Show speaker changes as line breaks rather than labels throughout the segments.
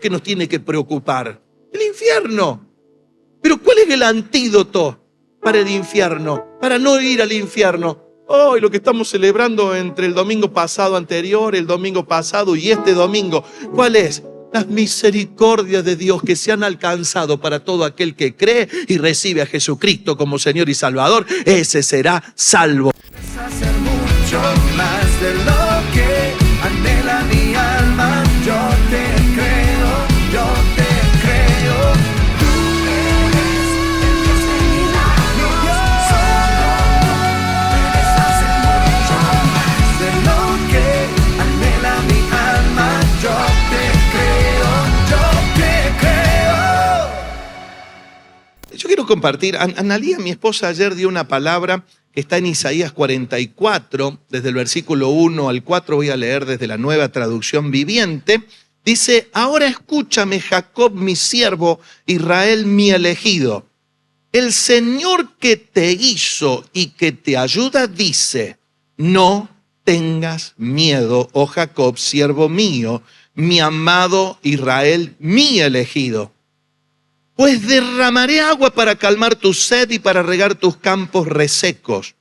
que nos tiene que preocupar? El infierno. Pero ¿cuál es el antídoto para el infierno? Para no ir al infierno. Hoy lo que estamos celebrando entre el domingo pasado anterior, el domingo pasado y este domingo, ¿cuál es? Las misericordias de Dios que se han alcanzado para todo aquel que cree y recibe a Jesucristo como Señor y Salvador. Ese será salvo.
Hacer mucho más de lo que anhela mi alma. Yo te creo, yo te creo. Tú eres el Dios de milagros. Puedes hacer mucho más de lo que anhela mi alma. Yo te creo, yo te creo.
Yo quiero compartir, Analía, mi esposa, ayer dio una palabra que está en Isaías 44, desde el versículo 1 al 4, voy a leer desde la Nueva Traducción Viviente. Dice: ahora escúchame, Jacob, mi siervo, Israel, mi elegido. El Señor que te hizo y que te ayuda dice: no tengas miedo, oh Jacob, siervo mío, mi amado Israel, mi elegido. Pues derramaré agua para calmar tu sed y para regar tus campos resecos.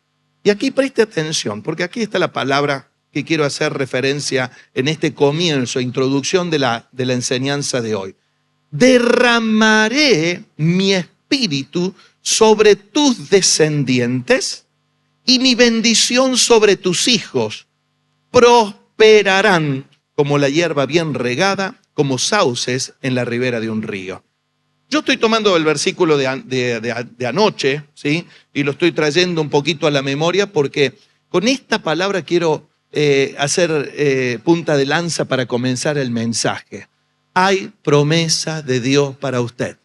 Y aquí preste atención, porque aquí está la palabra que quiero hacer referencia en este comienzo, introducción de la enseñanza de hoy. Derramaré mi espíritu sobre tus descendientes y mi bendición sobre tus hijos. Prosperarán como la hierba bien regada, como sauces en la ribera de un río. Yo estoy tomando el versículo de anoche, ¿sí? Y lo estoy trayendo un poquito a la memoria porque con esta palabra quiero hacer punta de lanza para comenzar el mensaje. Hay promesa de Dios para usted.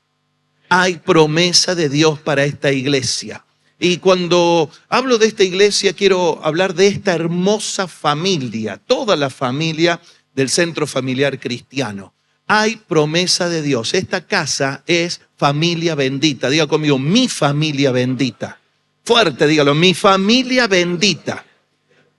Hay promesa de Dios para esta iglesia. Y cuando hablo de esta iglesia, quiero hablar de esta hermosa familia, toda la familia del Centro Familiar Cristiano. Hay promesa de Dios. Esta casa es familia bendita. Diga conmigo, mi familia bendita. Fuerte, dígalo, mi familia bendita.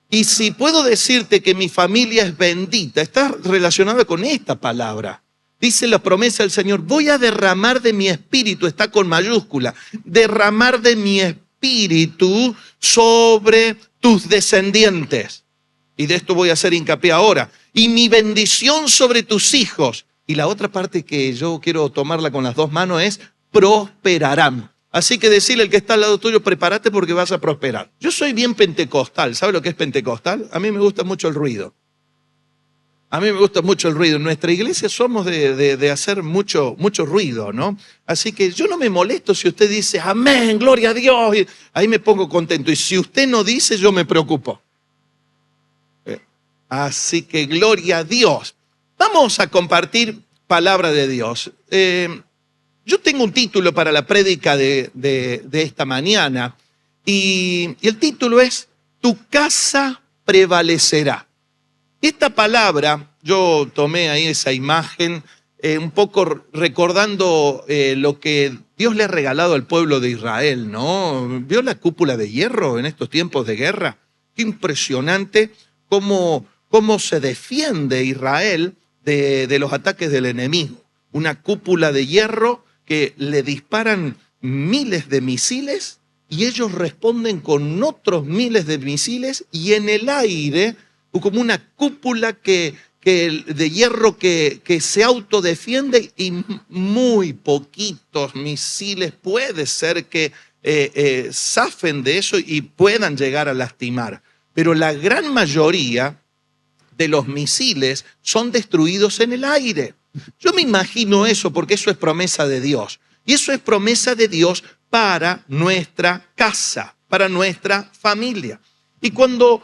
Y si puedo decirte que mi familia es bendita, está relacionada con esta palabra. Dice la promesa del Señor: voy a derramar de mi espíritu, está con mayúscula, derramar de mi espíritu sobre tus descendientes. Y de esto voy a hacer hincapié ahora. Y mi bendición sobre tus hijos. Y la otra parte que yo quiero tomarla con las dos manos es: prosperarán. Así que decirle al que está al lado tuyo: prepárate porque vas a prosperar. Yo soy bien pentecostal. ¿Sabe lo que es pentecostal? A mí me gusta mucho el ruido. A mí me gusta mucho el ruido. En nuestra iglesia somos de hacer mucho ruido, ¿no? Así que yo no me molesto si usted dice amén, gloria a Dios. Y ahí me pongo contento. Y si usted no dice, yo me preocupo. Así que gloria a Dios. Vamos a compartir palabra de Dios. Yo tengo un título para la prédica de esta mañana y el título es: tu casa prevalecerá. Esta palabra, yo tomé ahí esa imagen un poco recordando lo que Dios le ha regalado al pueblo de Israel, ¿no? ¿Vio la cúpula de hierro en estos tiempos de guerra? Qué impresionante cómo se defiende Israel de los ataques del enemigo. Una cúpula de hierro que le disparan miles de misiles y ellos responden con otros miles de misiles, y en el aire como una cúpula de hierro que se autodefiende, y muy poquitos misiles puede ser que zafen de eso y puedan llegar a lastimar. Pero la gran mayoría de los misiles son destruidos en el aire. Yo me imagino eso porque eso es promesa de Dios. Y eso es promesa de Dios para nuestra casa, para nuestra familia. Y cuando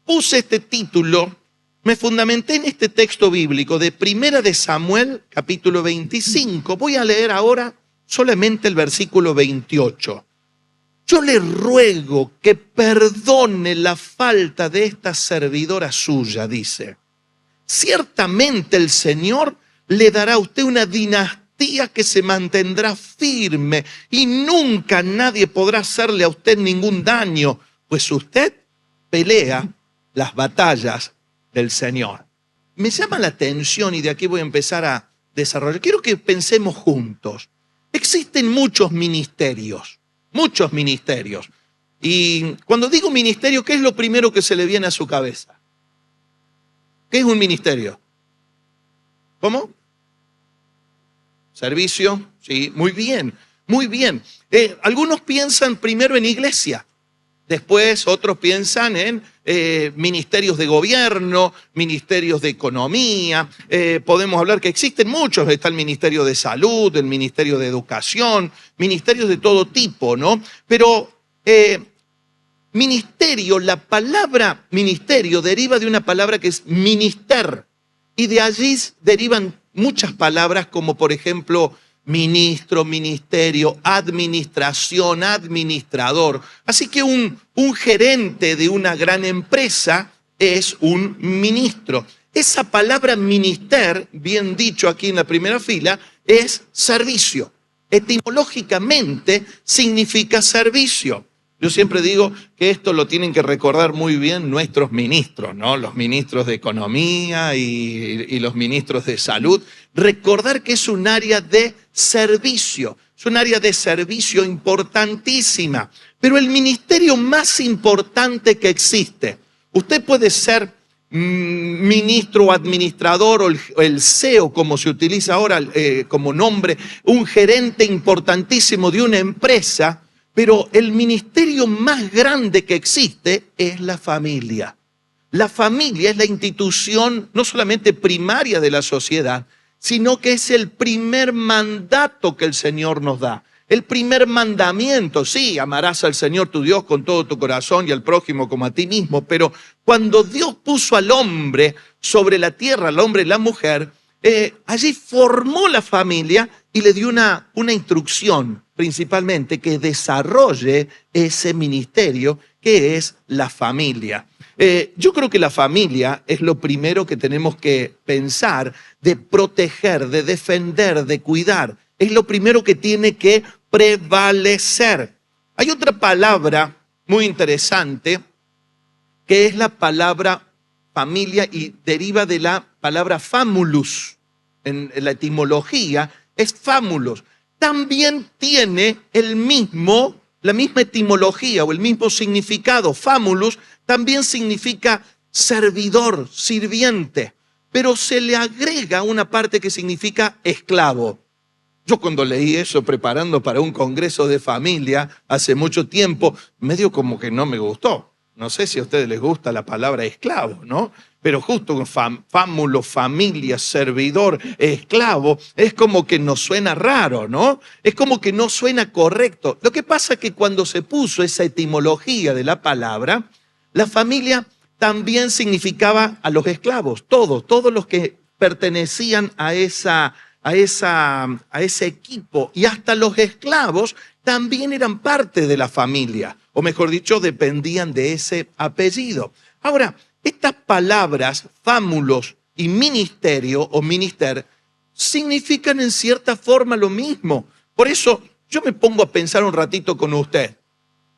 puse este título, me fundamenté en este texto bíblico de 1 de Samuel, capítulo 25. Voy a leer ahora solamente el versículo 28. Yo le ruego que perdone la falta de esta servidora suya, dice. Ciertamente el Señor le dará a usted una dinastía que se mantendrá firme y nunca nadie podrá hacerle a usted ningún daño, pues usted pelea las batallas del Señor. Me llama la atención, y de aquí voy a empezar a desarrollar. Quiero que pensemos juntos. Existen muchos ministerios, muchos ministerios. Y cuando digo ministerio, ¿qué es lo primero que se le viene a su cabeza? ¿Qué es un ministerio? ¿Cómo? Servicio, sí, muy bien, muy bien. Algunos piensan primero en iglesia, después otros piensan en ministerios de gobierno, ministerios de economía. Podemos hablar que existen muchos, está el ministerio de salud, el ministerio de educación, ministerios de todo tipo, ¿no? Pero ministerio, la palabra ministerio deriva de una palabra que es minister, y de allí derivan muchas palabras como por ejemplo ministro, ministerio, administración, administrador. Así que un gerente de una gran empresa es un ministro. Esa palabra minister, bien dicho aquí en la primera fila, es servicio. Etimológicamente significa servicio. Yo siempre digo que esto lo tienen que recordar muy bien nuestros ministros, ¿no? Los ministros de Economía y los ministros de Salud. Recordar que es un área de servicio, es un área de servicio importantísima. Pero el ministerio más importante que existe, usted puede ser ministro o administrador o el CEO, como se utiliza ahora como nombre, un gerente importantísimo de una empresa. Pero el ministerio más grande que existe es la familia. La familia es la institución no solamente primaria de la sociedad, sino que es el primer mandato que el Señor nos da. El primer mandamiento, sí, amarás al Señor tu Dios con todo tu corazón y al prójimo como a ti mismo, pero cuando Dios puso al hombre sobre la tierra, al hombre y la mujer, allí formó la familia y le dio una instrucción, principalmente, que desarrolle ese ministerio que es la familia. Yo creo que la familia es lo primero que tenemos que pensar, de proteger, de defender, de cuidar. Es lo primero que tiene que prevalecer. Hay otra palabra muy interesante que es la palabra familia y deriva de la palabra famulus. En la etimología es famulus. También tiene la misma etimología o el mismo significado. Famulus también significa servidor, sirviente, pero se le agrega una parte que significa esclavo. Yo cuando leí eso preparando para un congreso de familia hace mucho tiempo, medio como que no me gustó. No sé si a ustedes les gusta la palabra esclavo, ¿no? Pero justo con fámulo, familia, servidor, esclavo, es como que nos suena raro, ¿no? Es como que no suena correcto. Lo que pasa es que cuando se puso esa etimología de la palabra, la familia también significaba a los esclavos, todos los que pertenecían a ese equipo, y hasta los esclavos también eran parte de la familia, o mejor dicho, dependían de ese apellido. Ahora, estas palabras, fámulos y ministerio o minister, significan en cierta forma lo mismo. Por eso yo me pongo a pensar un ratito con usted.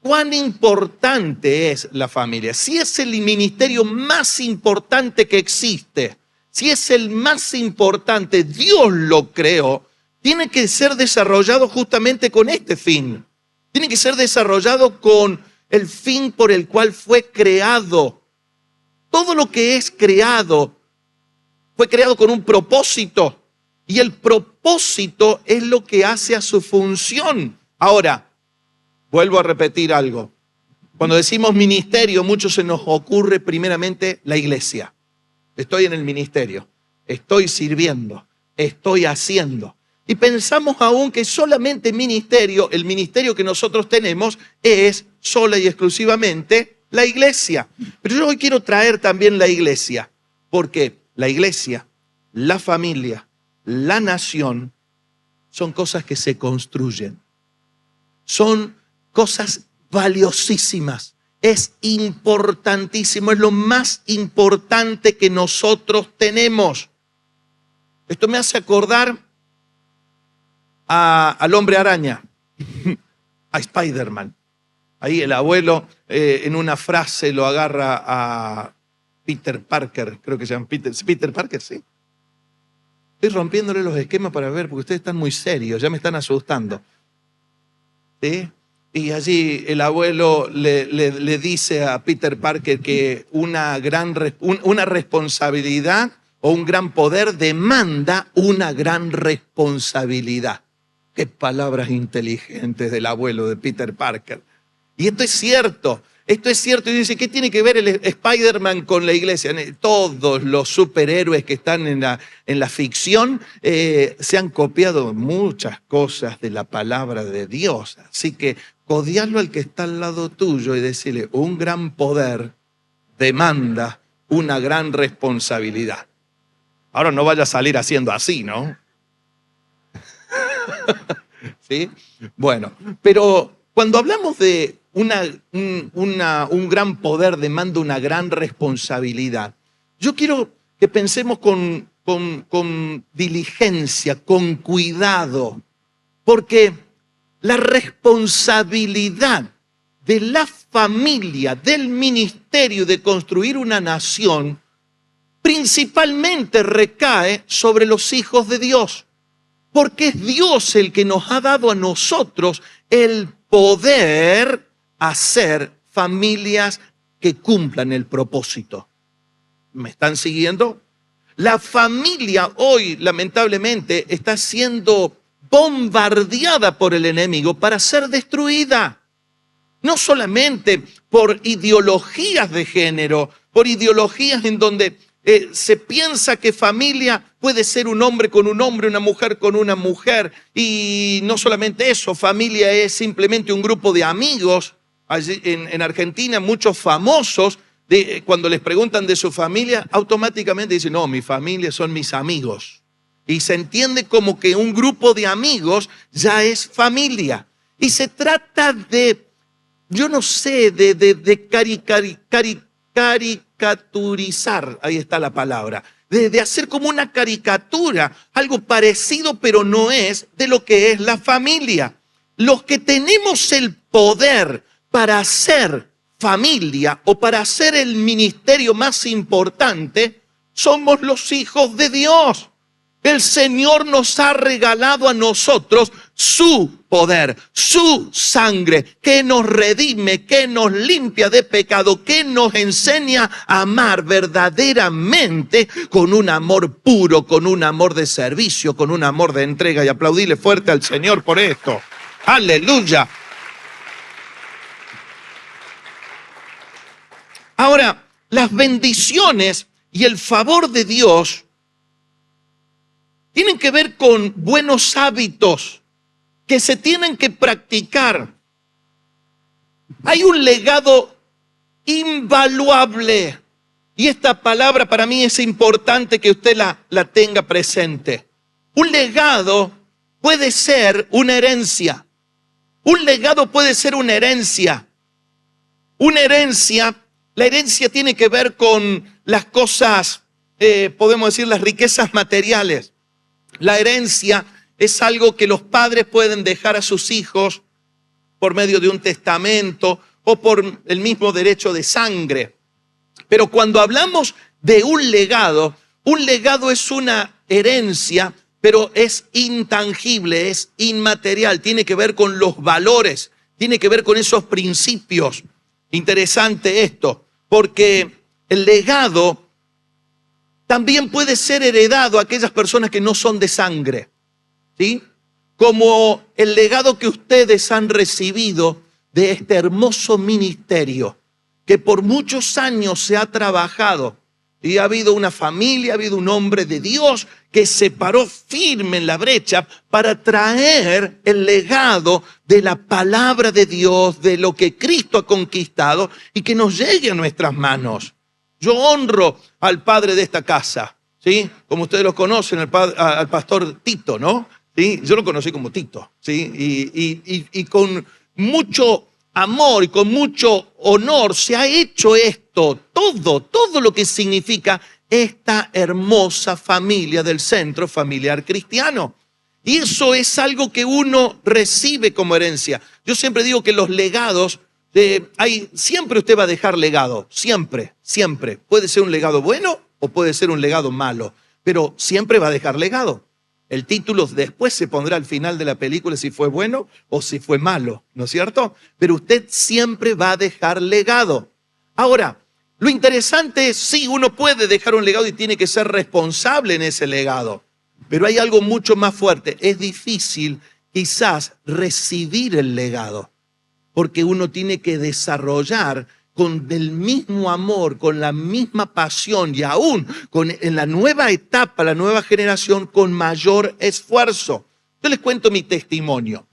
¿Cuán importante es la familia? Si es el ministerio más importante que existe, si es el más importante, Dios lo creó, tiene que ser desarrollado justamente con este fin. Tiene que ser desarrollado con el fin por el cual fue creado. Todo lo que es creado fue creado con un propósito, y el propósito es lo que hace a su función. Ahora, vuelvo a repetir algo. Cuando decimos ministerio, mucho se nos ocurre primeramente la iglesia. Estoy en el ministerio, estoy sirviendo, estoy haciendo. Y pensamos aún que solamente ministerio, el ministerio que nosotros tenemos es sola y exclusivamente la iglesia. Pero yo hoy quiero traer también la iglesia, porque la iglesia, la familia, la nación son cosas que se construyen. Son cosas valiosísimas. Es importantísimo, es lo más importante que nosotros tenemos. Esto me hace acordar al hombre araña, a Spider-Man. Ahí el abuelo en una frase lo agarra a Peter Parker, creo que se llama Peter Parker, sí. Estoy rompiéndole los esquemas para ver, porque ustedes están muy serios, ya me están asustando. ¿Sí? Y allí el abuelo le dice a Peter Parker que una responsabilidad o un gran poder demanda una gran responsabilidad. Qué palabras inteligentes del abuelo de Peter Parker. Y esto es cierto. Esto es cierto. Y dice, ¿qué tiene que ver el Spider-Man con la iglesia? Todos los superhéroes que están en la ficción se han copiado muchas cosas de la palabra de Dios. Así que codiarlo al que está al lado tuyo y decirle, un gran poder demanda una gran responsabilidad. Ahora no vaya a salir haciendo así, ¿no? ¿Sí? Bueno, pero cuando hablamos de un gran poder demanda una gran responsabilidad, yo quiero que pensemos con diligencia, con cuidado, porque la responsabilidad de la familia, del ministerio de construir una nación, principalmente recae sobre los hijos de Dios. Porque es Dios el que nos ha dado a nosotros el poder hacer familias que cumplan el propósito. ¿Me están siguiendo? La familia hoy, lamentablemente, está siendo bombardeada por el enemigo para ser destruida. No solamente por ideologías de género, por ideologías en donde se piensa que familia puede ser un hombre con un hombre, una mujer con una mujer. Y no solamente eso, familia es simplemente un grupo de amigos. Allí en Argentina, muchos famosos, cuando les preguntan de su familia, automáticamente dicen, no, mi familia son mis amigos. Y se entiende como que un grupo de amigos ya es familia. Y se trata de, yo no sé, de caricaturizar, ahí está la palabra, de hacer como una caricatura, algo parecido pero no es, de lo que es la familia. Los que tenemos el poder para hacer familia o para hacer el ministerio más importante, somos los hijos de Dios. El Señor nos ha regalado a nosotros su poder, su sangre, que nos redime, que nos limpia de pecado, que nos enseña a amar verdaderamente con un amor puro, con un amor de servicio, con un amor de entrega. Y aplaudile fuerte al Señor por esto. ¡Aleluya! Ahora, las bendiciones y el favor de Dios tienen que ver con buenos hábitos que se tienen que practicar. Hay un legado invaluable y esta palabra para mí es importante que usted la tenga presente. Un legado puede ser una herencia. Un legado puede ser una herencia. Una herencia, la herencia tiene que ver con las cosas, podemos decir, las riquezas materiales. La herencia es algo que los padres pueden dejar a sus hijos por medio de un testamento o por el mismo derecho de sangre. Pero cuando hablamos de un legado es una herencia, pero es intangible, es inmaterial, tiene que ver con los valores, tiene que ver con esos principios. Interesante esto, porque el legado también puede ser heredado a aquellas personas que no son de sangre, ¿sí? Como el legado que ustedes han recibido de este hermoso ministerio, que por muchos años se ha trabajado y ha habido una familia, ha habido un hombre de Dios que se paró firme en la brecha para traer el legado de la palabra de Dios, de lo que Cristo ha conquistado y que nos llegue a nuestras manos. Yo honro al padre de esta casa, ¿sí? Como ustedes lo conocen, al pastor Tito, ¿no? ¿Sí? Yo lo conocí como Tito, ¿sí? Y con mucho amor y con mucho honor se ha hecho esto, todo lo que significa esta hermosa familia del Centro Familiar Cristiano. Y eso es algo que uno recibe como herencia. Yo siempre digo que los legados, siempre usted va a dejar legado, siempre. Puede ser un legado bueno o puede ser un legado malo, pero siempre va a dejar legado. El título después se pondrá al final de la película si fue bueno o si fue malo, ¿no es cierto? Pero usted siempre va a dejar legado. Ahora, lo interesante es, sí, uno puede dejar un legado y tiene que ser responsable en ese legado. Pero hay algo mucho más fuerte. Es difícil quizás recibir el legado, porque uno tiene que desarrollar con el mismo amor, con la misma pasión y aún en la nueva etapa, la nueva generación, con mayor esfuerzo. Yo les cuento mi testimonio.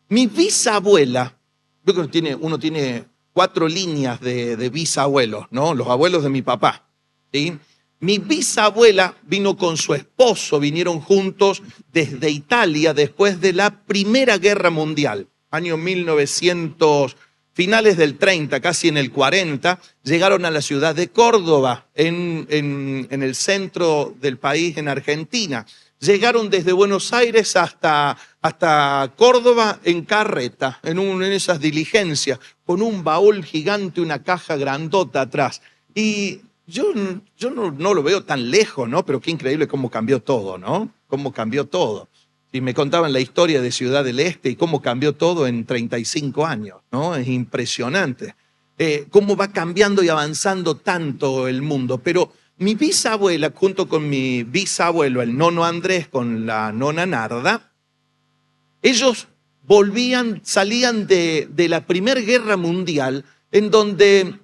Mi bisabuela, uno tiene 4 líneas de bisabuelos, ¿no? Los abuelos de mi papá, ¿sí? Mi bisabuela vino con su esposo, vinieron juntos desde Italia después de la Primera Guerra Mundial, año 1900. Finales del 30, casi en el 40, llegaron a la ciudad de Córdoba, en el centro del país, en Argentina. Llegaron desde Buenos Aires hasta Córdoba en carreta, en esas diligencias, con un baúl gigante, una caja grandota atrás. Y yo no lo veo tan lejos, ¿no? Pero qué increíble cómo cambió todo, ¿no? Cómo cambió todo. Y me contaban la historia de Ciudad del Este y cómo cambió todo en 35 años, ¿no? Es impresionante cómo va cambiando y avanzando tanto el mundo. Pero mi bisabuela, junto con mi bisabuelo, el nono Andrés, con la nona Narda, ellos salían de la Primera Guerra Mundial, en donde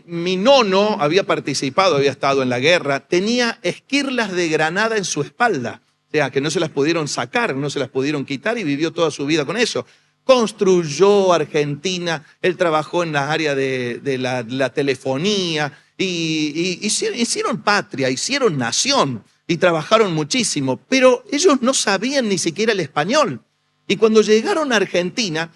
mi nono había participado, había estado en la guerra, tenía esquirlas de granada en su espalda. O sea, que no se las pudieron sacar, no se las pudieron quitar y vivió toda su vida con eso. Construyó Argentina, él trabajó en la área de la telefonía y hicieron patria, hicieron nación y trabajaron muchísimo, pero ellos no sabían ni siquiera el español. Y cuando llegaron a Argentina,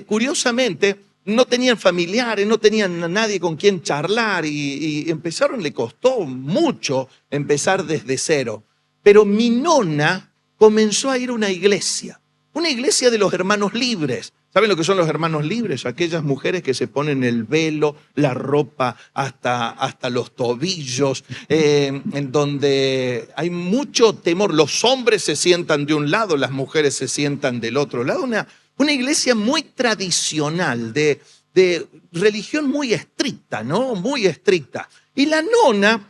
curiosamente, no tenían familiares, no tenían a nadie con quien charlar y empezaron, le costó mucho empezar desde cero. Pero mi nona comenzó a ir a una iglesia de los hermanos libres. ¿Saben lo que son los hermanos libres? Aquellas mujeres que se ponen el velo, la ropa hasta los tobillos, en donde hay mucho temor. Los hombres se sientan de un lado, las mujeres se sientan del otro lado. Una iglesia muy tradicional, de religión muy estricta, ¿no? Muy estricta. Y la nona,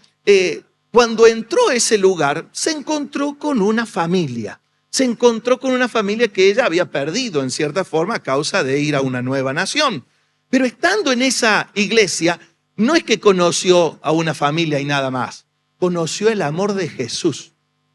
cuando entró a ese lugar, se encontró con una familia. Se encontró con una familia que ella había perdido en cierta forma a causa de ir a una nueva nación. Pero estando en esa iglesia, no es que conoció a una familia y nada más. Conoció el amor de Jesús.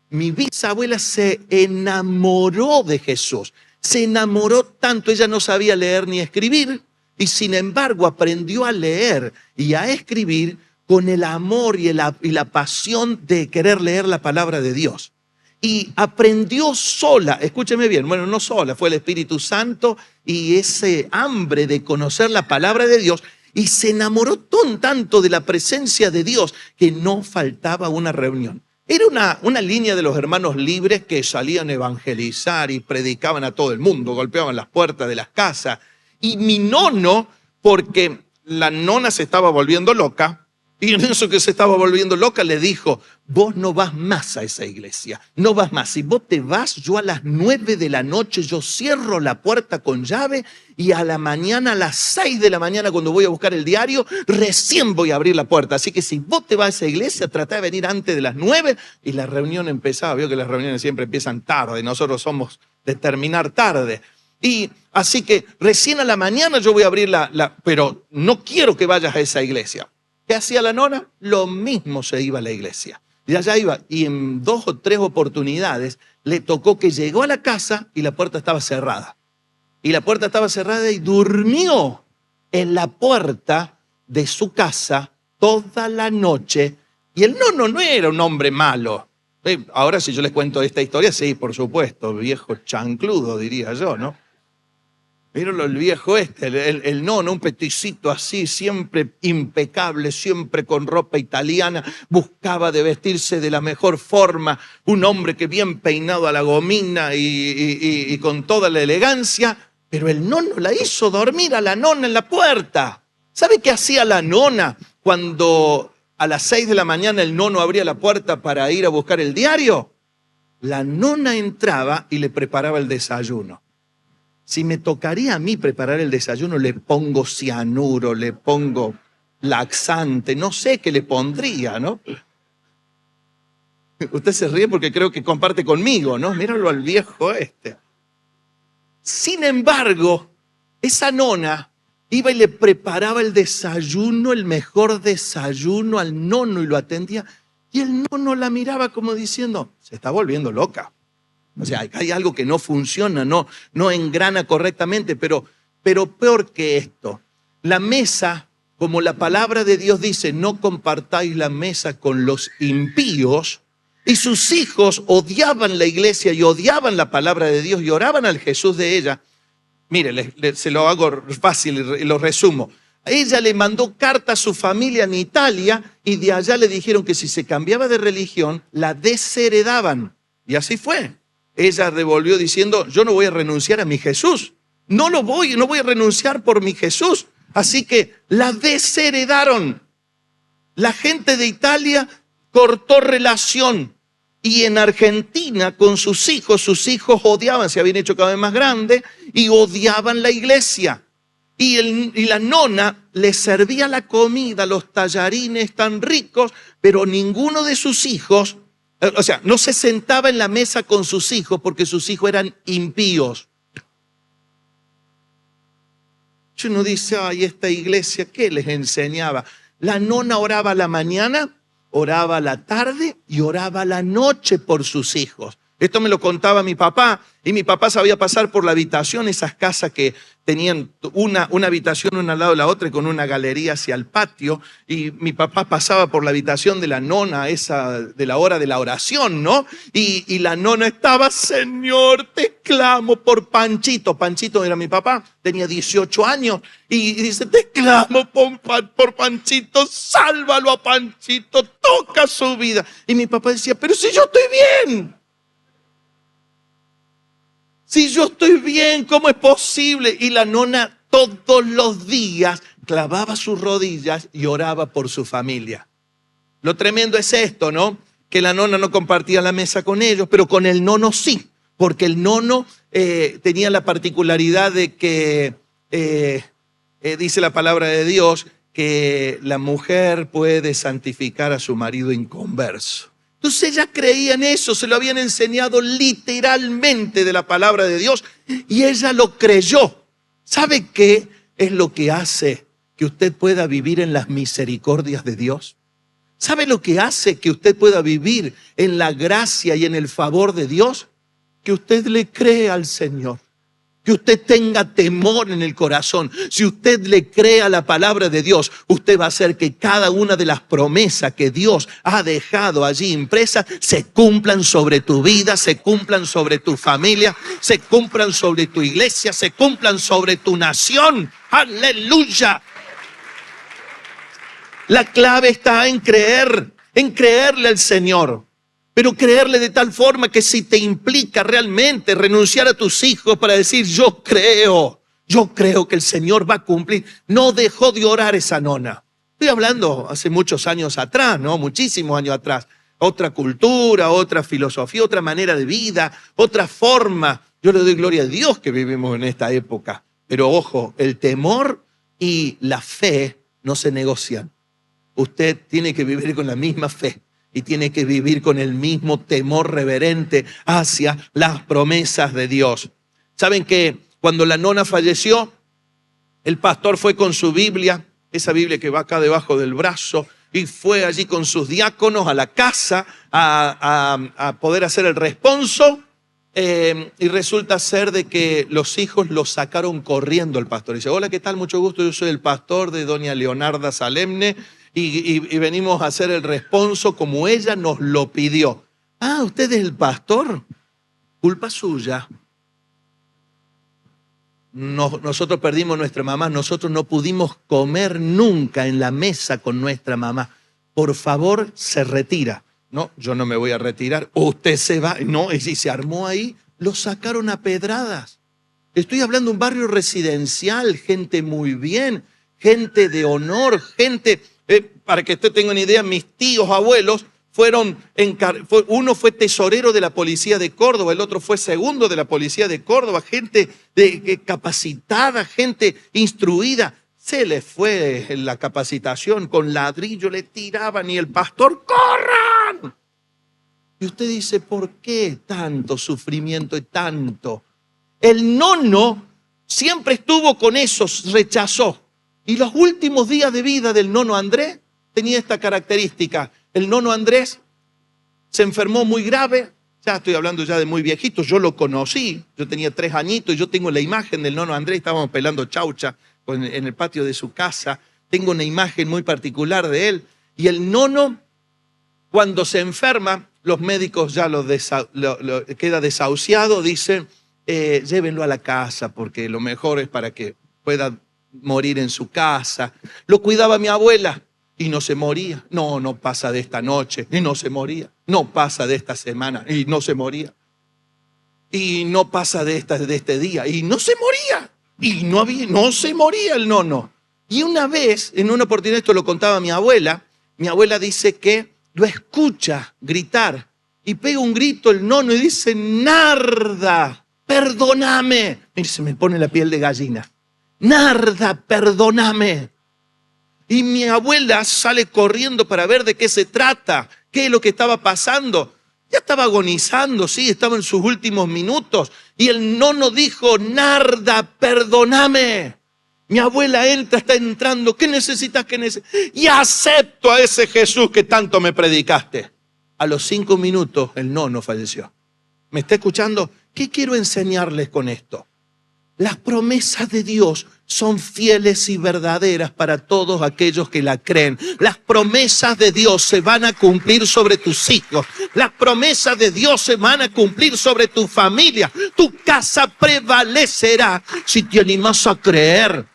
Mi bisabuela se enamoró de Jesús. Se enamoró tanto, ella no sabía leer ni escribir, y sin embargo aprendió a leer y a escribir con el amor y la pasión de querer leer la palabra de Dios. Y aprendió sola, escúcheme bien, bueno, no sola, fue el Espíritu Santo y ese hambre de conocer la palabra de Dios, y se enamoró tanto de la presencia de Dios que no faltaba una reunión. Era una línea de los hermanos libres que salían a evangelizar y predicaban a todo el mundo, golpeaban las puertas de las casas. Y mi nono, porque la nona se estaba volviendo loca, y en eso que se estaba volviendo loca le dijo: vos no vas más a esa iglesia, no vas más. Si vos te vas, yo a las 9 de la noche, yo cierro la puerta con llave y a la mañana, a las 6 de la mañana, cuando voy a buscar el diario, recién voy a abrir la puerta. Así que si vos te vas a esa iglesia, tratá de venir antes de las 9. Y la reunión empezaba. Vio que las reuniones siempre empiezan tarde, nosotros somos de terminar tarde. Y así que recién a la mañana yo voy a abrir pero no quiero que vayas a esa iglesia. ¿Qué hacía la nona? Lo mismo, se iba a la iglesia. Y allá iba, y en 2 o 3 oportunidades le tocó que llegó a la casa y la puerta estaba cerrada. Y la puerta estaba cerrada y durmió en la puerta de su casa toda la noche. Y el nono no era un hombre malo. Ahora si yo les cuento esta historia, sí, por supuesto, viejo chancludo, diría yo, ¿no? Míralo, el viejo el nono, un peticito así, siempre impecable, siempre con ropa italiana, buscaba de vestirse de la mejor forma, un hombre que bien peinado a la gomina y con toda la elegancia, pero el nono la hizo dormir a la nona en la puerta. ¿Sabe qué hacía la nona cuando a las 6 de la mañana el nono abría la puerta para ir a buscar el diario, la nona entraba y le preparaba el desayuno. Si me tocaría a mí preparar el desayuno, le pongo cianuro, le pongo laxante, no sé qué le pondría, ¿no? Usted se ríe porque creo que comparte conmigo, ¿no? Míralo al viejo este. Sin embargo, esa nona iba y le preparaba el desayuno, el mejor desayuno al nono y lo atendía. Y el nono la miraba como diciendo, se está volviendo loca. O sea, hay algo que no funciona, no engrana correctamente, pero peor que esto. La mesa, como la palabra de Dios dice, no compartáis la mesa con los impíos, y sus hijos odiaban la iglesia y odiaban la palabra de Dios y oraban al Jesús de ella. Mire, se lo hago fácil y lo resumo. Ella le mandó carta a su familia en Italia y de allá le dijeron que si se cambiaba de religión, la desheredaban. Y así fue. Ella devolvió diciendo, yo no voy a renunciar a mi Jesús. No voy a renunciar por mi Jesús. Así que la desheredaron. La gente de Italia cortó relación. Y en Argentina con sus hijos odiaban, se habían hecho cada vez más grandes y odiaban la iglesia. Y la nona les servía la comida, los tallarines tan ricos, pero ninguno de sus hijos, o sea, no se sentaba en la mesa con sus hijos porque sus hijos eran impíos. Y uno dice, ay, esta iglesia, ¿qué les enseñaba? La nona oraba a la mañana, oraba a la tarde y oraba a la noche por sus hijos. Esto me lo contaba mi papá, y mi papá sabía pasar por la habitación, esas casas que tenían una habitación una al lado de la otra y con una galería hacia el patio, y mi papá pasaba por la habitación de la nona, esa de la hora de la oración, ¿no? Y la nona estaba, Señor, te clamo por Panchito. Panchito era mi papá, tenía 18 años, y dice, te clamo por Panchito, sálvalo a Panchito, toca su vida. Y mi papá decía, pero si yo estoy bien. Si yo estoy bien, ¿cómo es posible? Y la nona todos los días clavaba sus rodillas y oraba por su familia. Lo tremendo es esto, ¿no? Que la nona no compartía la mesa con ellos, pero con el nono sí. Porque el nono tenía la particularidad de que, dice la palabra de Dios, que la mujer puede santificar a su marido inconverso. Entonces ella creía en eso, se lo habían enseñado literalmente de la palabra de Dios y ella lo creyó. ¿Sabe qué es lo que hace que usted pueda vivir en las misericordias de Dios? ¿Sabe lo que hace que usted pueda vivir en la gracia y en el favor de Dios? Que usted le cree al Señor. Que usted tenga temor en el corazón. Si usted le cree a la palabra de Dios, usted va a hacer que cada una de las promesas que Dios ha dejado allí impresas se cumplan sobre tu vida, se cumplan sobre tu familia, se cumplan sobre tu iglesia, se cumplan sobre tu nación. ¡Aleluya! La clave está en creerle al Señor. Pero creerle de tal forma que si te implica realmente renunciar a tus hijos para decir, yo creo que el Señor va a cumplir. No dejó de orar esa nona. Estoy hablando hace muchos años atrás, ¿no? Muchísimos años atrás. Otra cultura, otra filosofía, otra manera de vida, otra forma. Yo le doy gloria a Dios que vivimos en esta época. Pero ojo, el temor y la fe no se negocian. Usted tiene que vivir con la misma fe. Y tiene que vivir con el mismo temor reverente hacia las promesas de Dios. ¿Saben que cuando la nona falleció, el pastor fue con su Biblia, esa Biblia que va acá debajo del brazo, y fue allí con sus diáconos a la casa a poder hacer el responso? Y resulta ser de que los hijos lo sacaron corriendo al pastor. Dice, hola, ¿qué tal? Mucho gusto, yo soy el pastor de doña Leonarda Salemne. Y venimos a hacer el responso como ella nos lo pidió. Ah, ¿usted es el pastor? Culpa suya. Nosotros perdimos nuestra mamá, nosotros no pudimos comer nunca en la mesa con nuestra mamá. Por favor, se retira. No, yo no me voy a retirar. Usted se va. No, y si se armó ahí, lo sacaron a pedradas. Estoy hablando de un barrio residencial, gente muy bien, gente de honor, gente Para que usted tenga una idea, mis tíos, abuelos, uno fue tesorero de la policía de Córdoba, el otro fue segundo de la policía de Córdoba, gente capacitada, gente instruida. Se les fue la capacitación, con ladrillo le tiraban y el pastor, ¡corran! Y usted dice, ¿por qué tanto sufrimiento y tanto? El nono siempre estuvo con eso, rechazó. Y los últimos días de vida del nono Andrés tenía esta característica. El nono Andrés se enfermó muy grave, ya estoy hablando ya de muy viejito, yo lo conocí, yo tenía 3 añitos y yo tengo la imagen del nono Andrés, estábamos pelando chaucha en el patio de su casa, tengo una imagen muy particular de él. Y el nono, cuando se enferma, los médicos ya queda desahuciado, dicen, llévenlo a la casa porque lo mejor es para que pueda morir en su casa. Lo cuidaba mi abuela. Y no se moría. No pasa de esta noche. Y no se moría. No pasa de esta semana. Y no se moría. Y no pasa de este día. Y no se moría. Y no se moría el nono. Y una vez, en una oportunidad, esto lo contaba mi abuela dice que lo escucha gritar. Y pega un grito el nono y dice, Narda, perdóname. Mire, se me pone la piel de gallina. Narda, perdóname. Y mi abuela sale corriendo para ver de qué se trata, qué es lo que estaba pasando. Ya estaba agonizando, sí, estaba en sus últimos minutos. Y el nono dijo, Narda, perdóname. Mi abuela está entrando, ¿qué necesitas? Y acepto a ese Jesús que tanto me predicaste. A los 5 minutos el nono falleció. ¿Me está escuchando? ¿Qué quiero enseñarles con esto? Las promesas de Dios son fieles y verdaderas para todos aquellos que la creen. Las promesas de Dios se van a cumplir sobre tus hijos. Las promesas de Dios se van a cumplir sobre tu familia. Tu casa prevalecerá si te animas a creer.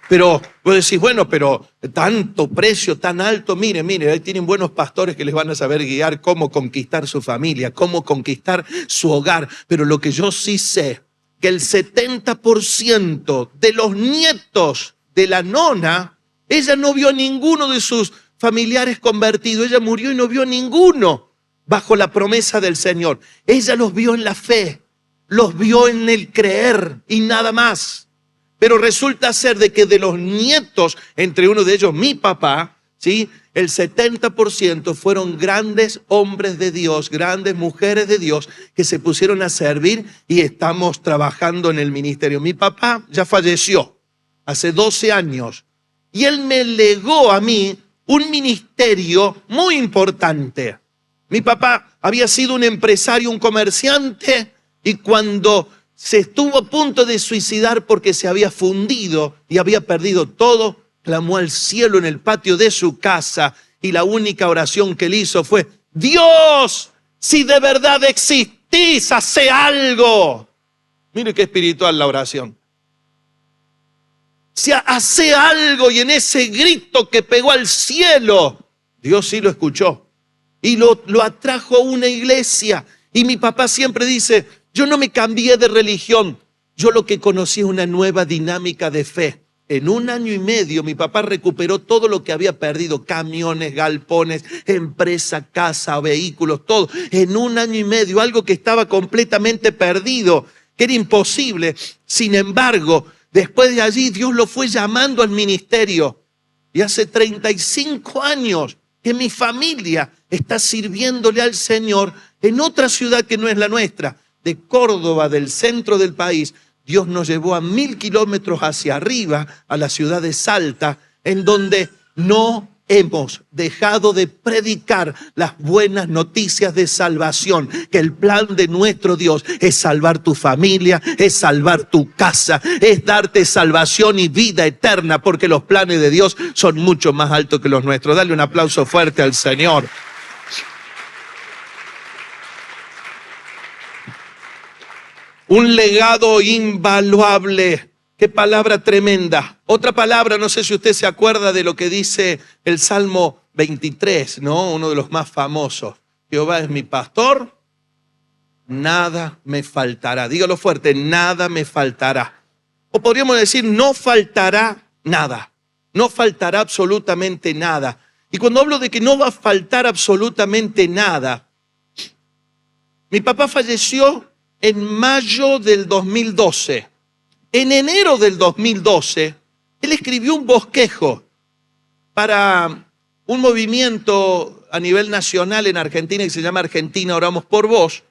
Pero vos decís, bueno, pero tanto precio, tan alto. Mire, ahí tienen buenos pastores que les van a saber guiar cómo conquistar su familia, cómo conquistar su hogar. Pero lo que yo sí sé, que el 70% de los nietos de la nona, ella no vio a ninguno de sus familiares convertidos. Ella murió y no vio a ninguno bajo la promesa del Señor. Ella los vio en la fe, los vio en el creer y nada más. Pero resulta ser de que de los nietos, entre uno de ellos mi papá, ¿sí?, el 70% fueron grandes hombres de Dios, grandes mujeres de Dios que se pusieron a servir y estamos trabajando en el ministerio. Mi papá ya falleció hace 12 años y él me legó a mí un ministerio muy importante. Mi papá había sido un empresario, un comerciante, y cuando se estuvo a punto de suicidar porque se había fundido y había perdido todo, clamó al cielo en el patio de su casa y la única oración que él hizo fue, Dios, si de verdad existís, hace algo. Mire qué espiritual la oración. Si hace algo, y en ese grito que pegó al cielo, Dios sí lo escuchó y lo atrajo a una iglesia. Y mi papá siempre dice, yo no me cambié de religión, yo lo que conocí es una nueva dinámica de fe. En 1 año y medio mi papá recuperó todo lo que había perdido, camiones, galpones, empresa, casa, vehículos, todo. En 1 año y medio, algo que estaba completamente perdido, que era imposible. Sin embargo, después de allí Dios lo fue llamando al ministerio. Y hace 35 años que mi familia está sirviéndole al Señor en otra ciudad que no es la nuestra, de Córdoba, del centro del país. Dios nos llevó a 1000 kilómetros hacia arriba, a la ciudad de Salta, en donde no hemos dejado de predicar las buenas noticias de salvación, que el plan de nuestro Dios es salvar tu familia, es salvar tu casa, es darte salvación y vida eterna, porque los planes de Dios son mucho más altos que los nuestros. Dale un aplauso fuerte al Señor. Un legado invaluable. Qué palabra tremenda. Otra palabra, no sé si usted se acuerda de lo que dice el Salmo 23, ¿no? Uno de los más famosos. Jehová es mi pastor, nada me faltará. Dígalo fuerte, nada me faltará. O podríamos decir, no faltará nada. No faltará absolutamente nada. Y cuando hablo de que no va a faltar absolutamente nada, mi papá falleció en mayo del 2012. En enero del 2012, él escribió un bosquejo para un movimiento a nivel nacional en Argentina que se llama Argentina Oramos por Vos.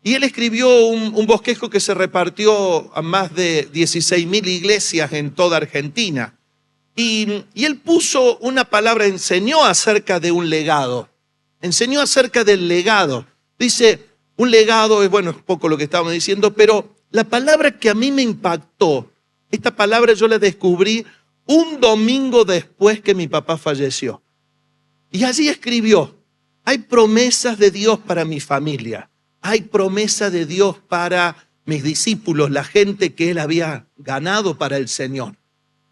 Y él escribió un bosquejo que se repartió a más de 16.000 iglesias en toda Argentina. Y él puso una palabra, enseñó acerca de un legado. Enseñó acerca del legado. Dice, un legado es, bueno, es poco lo que estábamos diciendo, pero la palabra que a mí me impactó, esta palabra yo la descubrí un domingo después que mi papá falleció. Y allí escribió, hay promesas de Dios para mi familia. Hay promesa de Dios para mis discípulos, la gente que él había ganado para el Señor.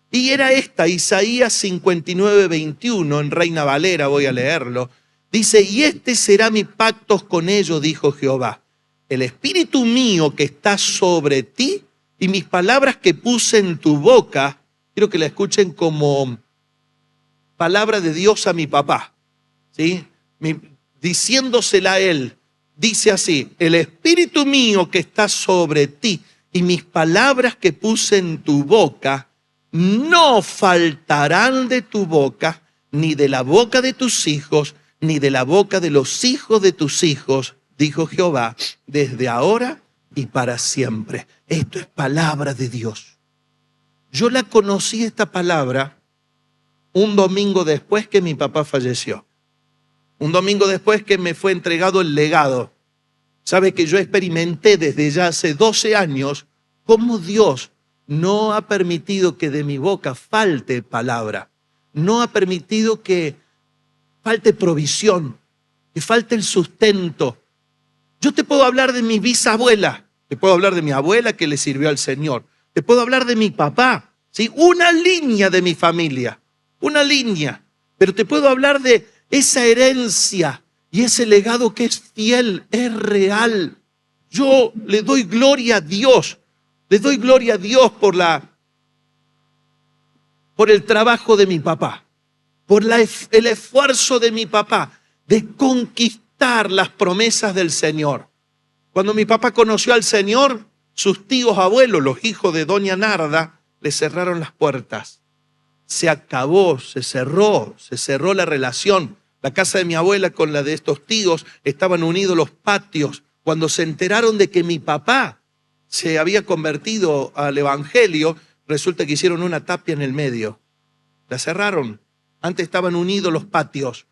Y era esta, Isaías 59:21, en Reina Valera, voy a leerlo. Dice, y este será mi pacto con ellos, dijo Jehová. El espíritu mío que está sobre ti y mis palabras que puse en tu boca, quiero que la escuchen como palabra de Dios a mi papá, ¿sí? Diciéndosela a él. Dice así, el espíritu mío que está sobre ti y mis palabras que puse en tu boca no faltarán de tu boca, ni de la boca de tus hijos, ni de la boca de los hijos de tus hijos, dijo Jehová, desde ahora y para siempre. Esto es palabra de Dios. Yo la conocí esta palabra un domingo después que mi papá falleció. Un domingo después que me fue entregado el legado. Sabe que yo experimenté desde ya hace 12 años cómo Dios no ha permitido que de mi boca falte palabra. No ha permitido que falte provisión, que falte el sustento. Yo te puedo hablar de mi bisabuela, te puedo hablar de mi abuela que le sirvió al Señor, te puedo hablar de mi papá, ¿sí? Una línea de mi familia, una línea, pero te puedo hablar de esa herencia y ese legado que es fiel, es real. Yo le doy gloria a Dios, le doy gloria a Dios por el trabajo de mi papá, por el esfuerzo de mi papá de conquistar las promesas del Señor. Cuando mi papá conoció al Señor, sus tíos abuelos, los hijos de doña Narda, le cerraron las puertas. Se acabó, se cerró la relación. La casa de mi abuela con la de estos tíos estaban unidos los patios. Cuando se enteraron de que mi papá se había convertido al evangelio, resulta que hicieron una tapia en el medio. La cerraron. Antes estaban unidos los patios.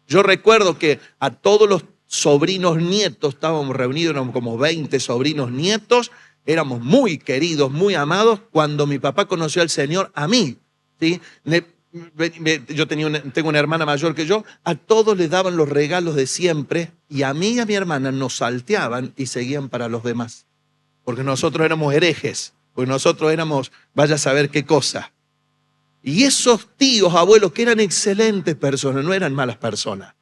Yo recuerdo que a todos los sobrinos nietos, estábamos reunidos, éramos como 20 sobrinos nietos, éramos muy queridos, muy amados. Cuando mi papá conoció al Señor, a mí, ¿sí? Yo tengo una hermana mayor que yo, a todos les daban los regalos de siempre y a mí y a mi hermana nos salteaban y seguían para los demás. Porque nosotros éramos herejes, porque nosotros éramos, vaya a saber qué cosa. Y esos tíos, abuelos, que eran excelentes personas, no eran malas personas.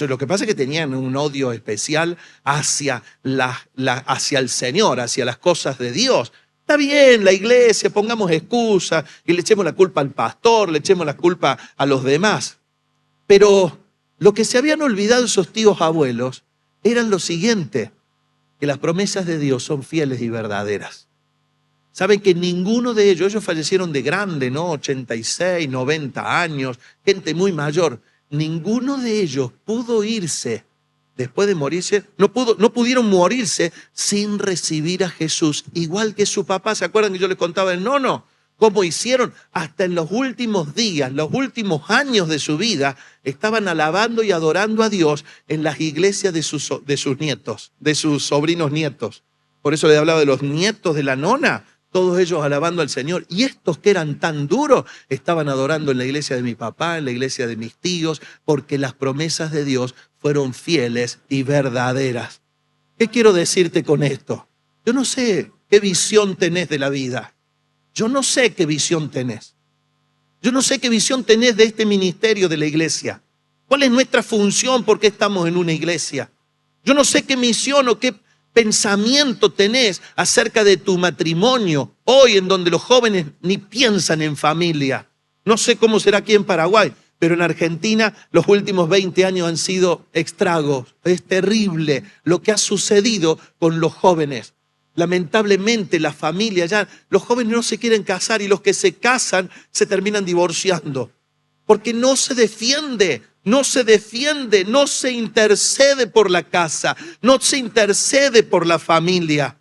Lo que pasa es que tenían un odio especial hacia el Señor, hacia las cosas de Dios. Está bien, la iglesia, pongamos excusas y le echemos la culpa al pastor, le echemos la culpa a los demás. Pero lo que se habían olvidado esos tíos abuelos eran lo siguiente, que las promesas de Dios son fieles y verdaderas. Saben que ninguno de ellos fallecieron de grande, ¿no? 86, 90 años, gente muy mayor. Ninguno de ellos pudo irse después de morirse, no pudieron morirse sin recibir a Jesús, igual que su papá. ¿Se acuerdan que yo les contaba el nono? Cómo hicieron hasta en los últimos días, los últimos años de su vida, estaban alabando y adorando a Dios en las iglesias de sus nietos, de sus sobrinos nietos. Por eso le hablaba de los nietos de la nona, todos ellos alabando al Señor. Y estos que eran tan duros, estaban adorando en la iglesia de mi papá, en la iglesia de mis tíos, porque las promesas de Dios fueron fieles y verdaderas. ¿Qué quiero decirte con esto? Yo no sé qué visión tenés de la vida. Yo no sé qué visión tenés. Yo no sé qué visión tenés de este ministerio de la iglesia. ¿Cuál es nuestra función? ¿Por qué estamos en una iglesia? Yo no sé qué misión o qué pensamiento tenés acerca de tu matrimonio, hoy en donde los jóvenes ni piensan en familia. No sé cómo será aquí en Paraguay, pero en Argentina los últimos 20 años han sido estragos. Es terrible lo que ha sucedido con los jóvenes. Lamentablemente la familia ya, los jóvenes no se quieren casar y los que se casan se terminan divorciando. Porque no se defiende, no se intercede por la casa, no se intercede por la familia,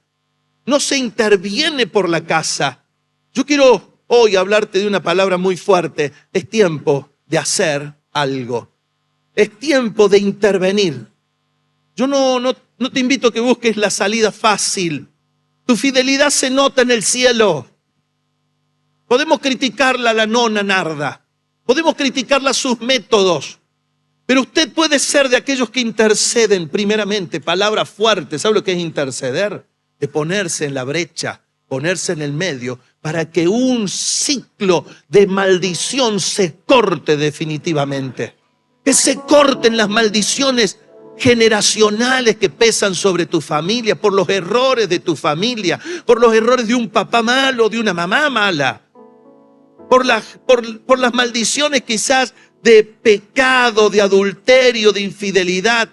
no se interviene por la casa. Yo quiero hoy hablarte de una palabra muy fuerte. Es tiempo de hacer algo. Es tiempo de intervenir. Yo no te invito a que busques la salida fácil. Tu fidelidad se nota en el cielo. Podemos criticarla a la nona Narda. Podemos criticarla sus métodos. Pero usted puede ser de aquellos que interceden primeramente. Palabra fuerte. ¿Sabe lo que es interceder? De ponerse en la brecha, ponerse en el medio, para que un ciclo de maldición se corte definitivamente. Que se corten las maldiciones generacionales que pesan sobre tu familia, por los errores de tu familia, por los errores de un papá malo, de una mamá mala, por las maldiciones quizás de pecado, de adulterio, de infidelidad.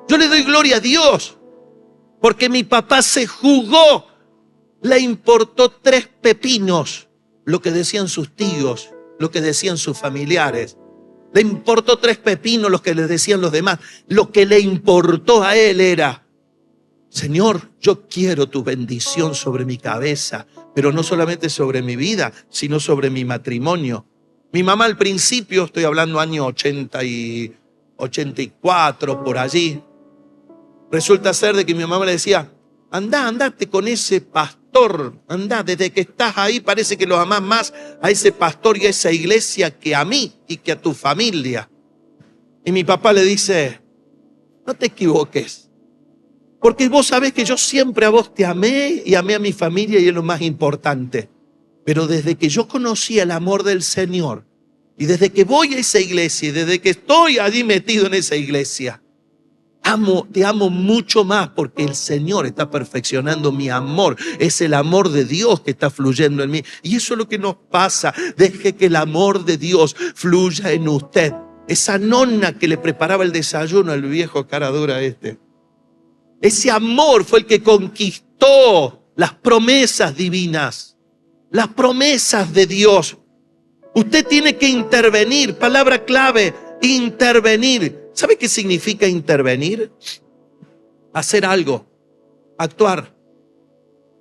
Yo le doy gloria a Dios, porque mi papá se jugó, le importó 3 pepinos lo que decían sus tíos, lo que decían sus familiares. Le importó 3 pepinos lo que les decían los demás. Lo que le importó a él era: Señor, yo quiero tu bendición sobre mi cabeza, pero no solamente sobre mi vida, sino sobre mi matrimonio. Mi mamá al principio, estoy hablando año 80 y 84, por allí, resulta ser de que mi mamá le decía: andate con ese pastor, andá, desde que estás ahí parece que los amás más a ese pastor y a esa iglesia que a mí y que a tu familia. Y mi papá le dice: no te equivoques, porque vos sabés que yo siempre a vos te amé y amé a mi familia y es lo más importante. Pero desde que yo conocí el amor del Señor y desde que voy a esa iglesia y desde que estoy allí metido en esa iglesia, te amo mucho más, porque el Señor está perfeccionando mi amor. Es el amor de Dios que está fluyendo en mí. Y eso es lo que nos pasa. Deje que el amor de Dios fluya en usted. Esa nona que le preparaba el desayuno al viejo cara dura este. Ese amor fue el que conquistó las promesas divinas, las promesas de Dios. Usted tiene que intervenir. Palabra clave: intervenir. ¿Sabe qué significa intervenir? Hacer algo, actuar.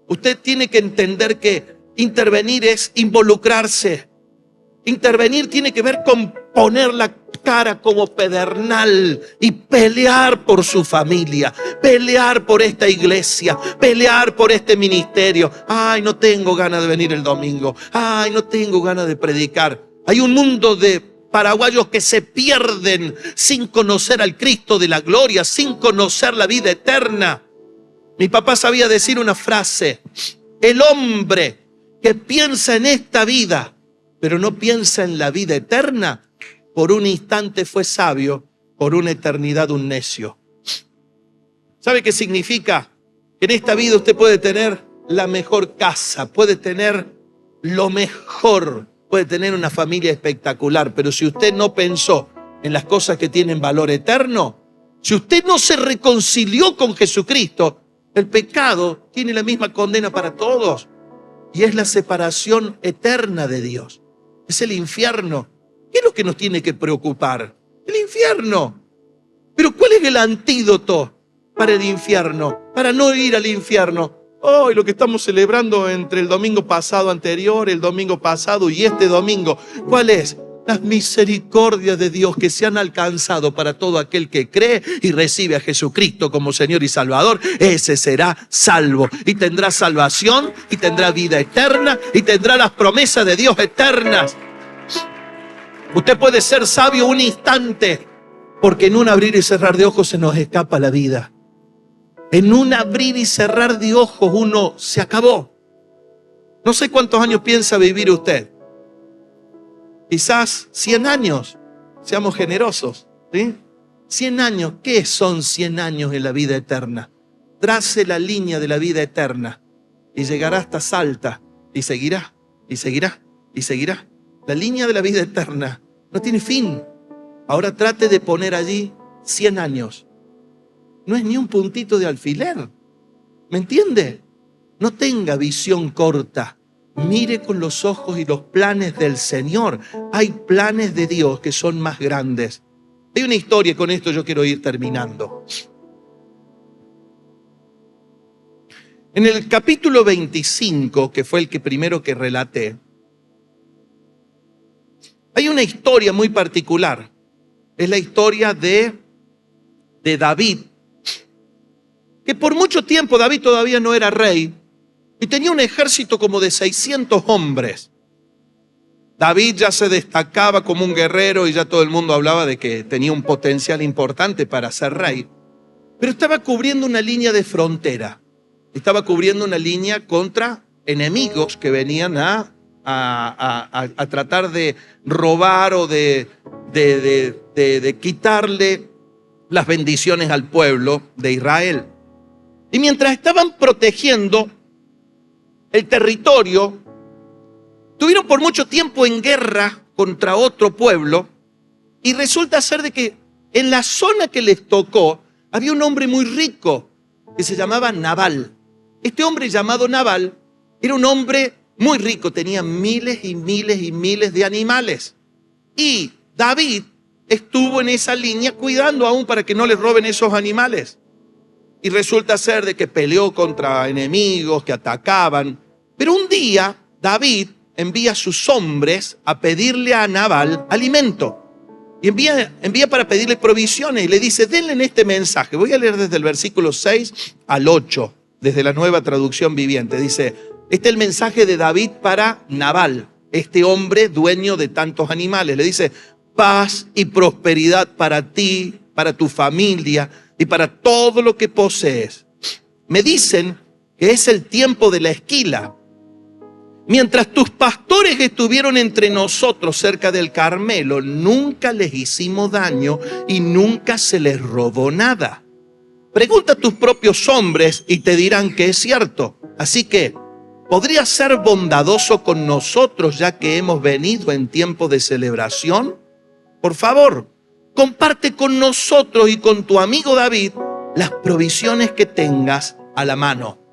Usted tiene que entender que intervenir es involucrarse. Intervenir tiene que ver con poner la cara como pedernal y pelear por su familia, pelear por esta iglesia, pelear por este ministerio. Ay, no tengo ganas de venir el domingo. Ay, no tengo ganas de predicar. Hay un mundo de paraguayos que se pierden sin conocer al Cristo de la gloria, sin conocer la vida eterna. Mi papá sabía decir una frase: el hombre que piensa en esta vida, pero no piensa en la vida eterna, por un instante fue sabio, por una eternidad un necio. ¿Sabe qué significa? Que en esta vida usted puede tener la mejor casa, puede tener lo mejor, puede tener una familia espectacular, pero si usted no pensó en las cosas que tienen valor eterno, si usted no se reconcilió con Jesucristo, el pecado tiene la misma condena para todos, y es la separación eterna de Dios. Es el infierno. ¿Qué es lo que nos tiene que preocupar? El infierno. Pero ¿cuál es el antídoto para el infierno? Para no ir al infierno. Hoy lo que estamos celebrando entre el domingo pasado anterior, el domingo pasado y este domingo, ¿cuál es? Las misericordias de Dios que se han alcanzado para todo aquel que cree y recibe a Jesucristo como Señor y Salvador. Ese será salvo y tendrá salvación y tendrá vida eterna y tendrá las promesas de Dios eternas. Usted puede ser sabio un instante, porque en un abrir y cerrar de ojos se nos escapa la vida. En un abrir y cerrar de ojos uno se acabó. No sé cuántos años piensa vivir usted. Quizás 100 años. Seamos generosos, ¿sí? 100 años. ¿Qué son 100 años en la vida eterna? Trace la línea de la vida eterna y llegará hasta Salta y seguirá, y seguirá, y seguirá. La línea de la vida eterna no tiene fin. Ahora trate de poner allí 100 años. No es ni un puntito de alfiler. ¿Me entiende? No tenga visión corta. Mire con los ojos y los planes del Señor. Hay planes de Dios que son más grandes. Hay una historia, con esto yo quiero ir terminando. En el capítulo 25, que fue el primero que relaté, hay una historia muy particular. Es la historia de David, que por mucho tiempo David todavía no era rey y tenía un ejército como de 600 hombres. David ya se destacaba como un guerrero y ya todo el mundo hablaba de que tenía un potencial importante para ser rey, pero estaba cubriendo una línea de frontera, estaba cubriendo una línea contra enemigos que venían a tratar de robar o de quitarle las bendiciones al pueblo de Israel. Y mientras estaban protegiendo el territorio, estuvieron por mucho tiempo en guerra contra otro pueblo, y resulta ser de que en la zona que les tocó había un hombre muy rico que se llamaba Nabal. Este hombre llamado Nabal era un hombre muy rico, tenía miles y miles y miles de animales. Y David estuvo en esa línea cuidando aún para que no les roben esos animales. Y resulta ser de que peleó contra enemigos que atacaban. Pero un día David envía a sus hombres a pedirle a Nabal alimento. Y envía para pedirle provisiones y le dice, denle este mensaje. Voy a leer desde el versículo 6 al 8, desde la Nueva Traducción Viviente. Dice, este es el mensaje de David para Nabal, este hombre dueño de tantos animales. Le dice, paz y prosperidad para ti, para tu familia y para todo lo que posees. Me dicen que es el tiempo de la esquila. Mientras tus pastores estuvieron entre nosotros cerca del Carmelo, nunca les hicimos daño y nunca se les robó nada. Pregunta a tus propios hombres y te dirán que es cierto. Así que, ¿podrías ser bondadoso con nosotros ya que hemos venido en tiempo de celebración? Por favor, comparte con nosotros y con tu amigo David las provisiones que tengas a la mano.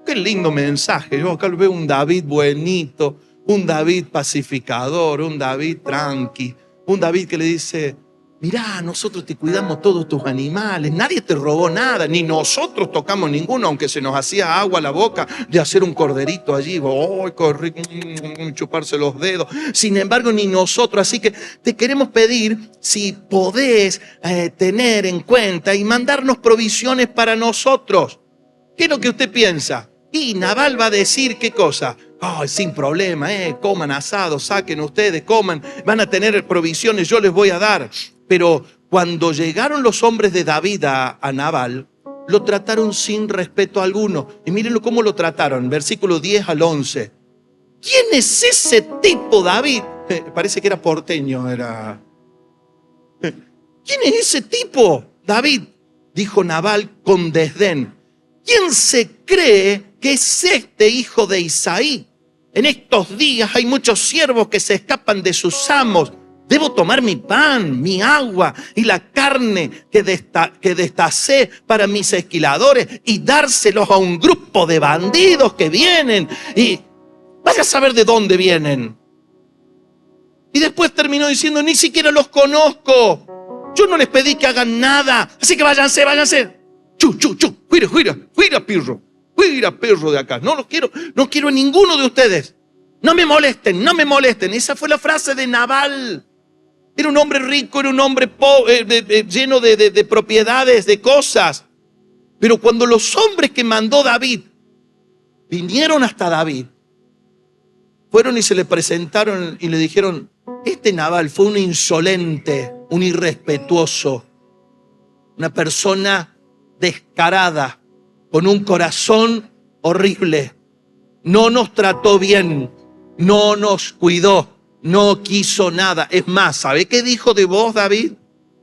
Qué lindo mensaje. Yo acá veo un David buenito, un David pacificador, un David tranqui, un David que le dice, mirá, nosotros te cuidamos todos tus animales, nadie te robó nada, ni nosotros tocamos ninguno, aunque se nos hacía agua a la boca de hacer un corderito allí, chuparse los dedos. Sin embargo, ni nosotros. Así que te queremos pedir si podés tener en cuenta y mandarnos provisiones para nosotros. ¿Qué es lo que usted piensa? Y Nabal va a decir, ¿qué cosa? Sin problema, coman asado, saquen ustedes, coman, van a tener provisiones, yo les voy a dar. Pero cuando llegaron los hombres de David a Nabal, lo trataron sin respeto alguno. Y mírenlo cómo lo trataron, versículo 10 al 11. ¿Quién es ese tipo, David? Parece que era porteño, era. ¿Quién es ese tipo, David? Dijo Nabal con desdén. ¿Quién se cree que es este hijo de Isaí? En estos días hay muchos siervos que se escapan de sus amos. Debo tomar mi pan, mi agua y la carne que destacé para mis esquiladores y dárselos a un grupo de bandidos que vienen y vaya a saber de dónde vienen. Y después terminó diciendo, ni siquiera los conozco. Yo no les pedí que hagan nada, así que váyanse. Fuera perro de acá. No quiero a ninguno de ustedes. No me molesten. Esa fue la frase de Nabal. Era un hombre rico, era un hombre pobre, lleno de propiedades, de cosas. Pero cuando los hombres que mandó David vinieron hasta David, fueron y se le presentaron y le dijeron, este Nabal fue un insolente, un irrespetuoso, una persona descarada, con un corazón horrible. No nos trató bien, no nos cuidó, no quiso nada. Es más, ¿sabe qué dijo de vos, David?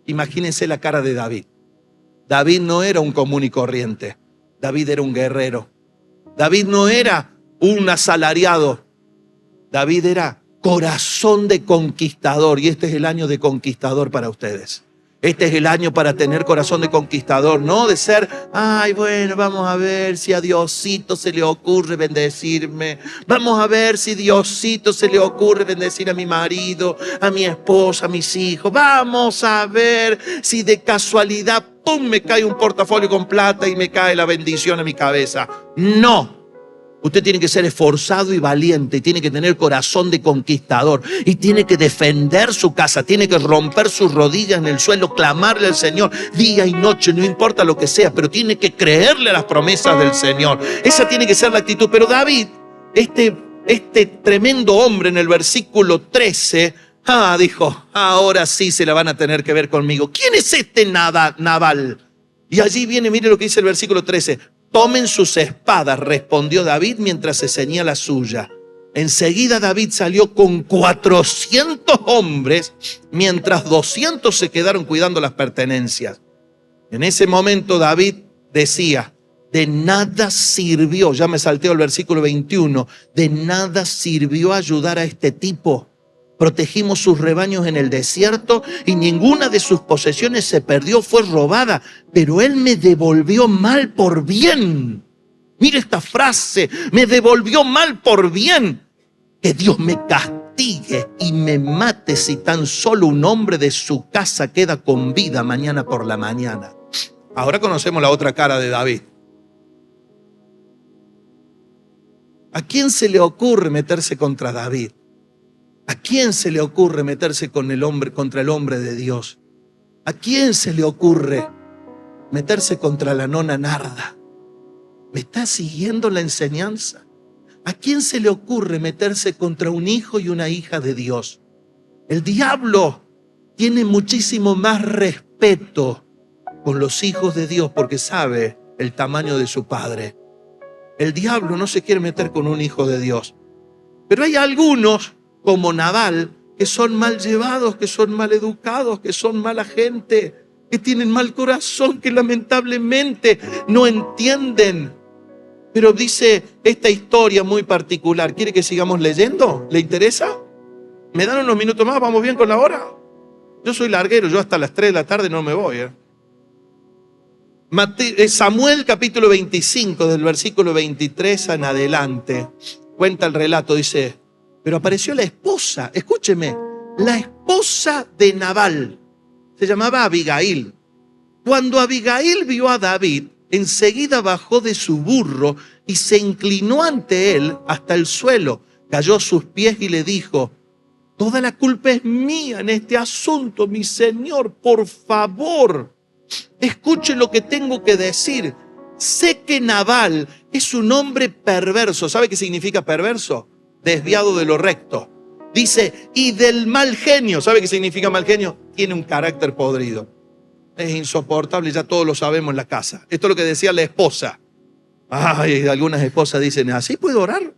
Imagínense la cara de David. David no era un común y corriente. David era un guerrero. David no era un asalariado. David era corazón de conquistador. Y este es el año de conquistador para ustedes. Este es el año para tener corazón de conquistador, no de ser, ay, bueno, vamos a ver si a Diosito se le ocurre bendecirme. Vamos a ver si Diosito se le ocurre bendecir a mi marido, a mi esposa, a mis hijos. Vamos a ver si de casualidad, pum, me cae un portafolio con plata y me cae la bendición a mi cabeza. No. Usted tiene que ser esforzado y valiente, y tiene que tener corazón de conquistador, y tiene que defender su casa, tiene que romper sus rodillas en el suelo, clamarle al Señor día y noche, no importa lo que sea, pero tiene que creerle a las promesas del Señor. Esa tiene que ser la actitud. Pero David, este tremendo hombre, en el versículo 13, dijo, ahora sí se la van a tener que ver conmigo. ¿Quién es este Nabal? Y allí viene, mire lo que dice el versículo 13. Tomen sus espadas, respondió David mientras se ceñía la suya. Enseguida David salió con 400 hombres, mientras 200 se quedaron cuidando las pertenencias. En ese momento David decía, de nada sirvió, ya me salteo el versículo 21, de nada sirvió ayudar a este tipo. Protegimos sus rebaños en el desierto y ninguna de sus posesiones se perdió, fue robada, pero él me devolvió mal por bien. Mire esta frase, me devolvió mal por bien. Que Dios me castigue y me mate si tan solo un hombre de su casa queda con vida mañana por la mañana. Ahora conocemos la otra cara de David. ¿A quién se le ocurre meterse contra David? ¿A quién se le ocurre meterse contra el hombre de Dios? ¿A quién se le ocurre meterse contra la nona Narda? ¿Me está siguiendo la enseñanza? ¿A quién se le ocurre meterse contra un hijo y una hija de Dios? El diablo tiene muchísimo más respeto con los hijos de Dios porque sabe el tamaño de su padre. El diablo no se quiere meter con un hijo de Dios. Pero hay algunos, como Nabal, que son mal llevados, que son mal educados, que son mala gente, que tienen mal corazón, que lamentablemente no entienden. Pero dice esta historia muy particular. ¿Quiere que sigamos leyendo? ¿Le interesa? ¿Me dan unos minutos más? ¿Vamos bien con la hora? Yo soy larguero, yo hasta las 3 de la tarde no me voy. Samuel capítulo 25, del versículo 23 en adelante, cuenta el relato, dice... Pero apareció la esposa, escúcheme, la esposa de Nabal, se llamaba Abigail. Cuando Abigail vio a David, enseguida bajó de su burro y se inclinó ante él hasta el suelo, cayó a sus pies y le dijo, toda la culpa es mía en este asunto, mi señor, por favor, escuche lo que tengo que decir. Sé que Nabal es un hombre perverso. ¿Sabe qué significa perverso? Desviado de lo recto. Dice, y del mal genio. ¿Sabe qué significa mal genio? Tiene un carácter podrido. Es insoportable, ya todos lo sabemos en la casa. Esto es lo que decía la esposa. Ay, algunas esposas dicen, ¿así puedo orar?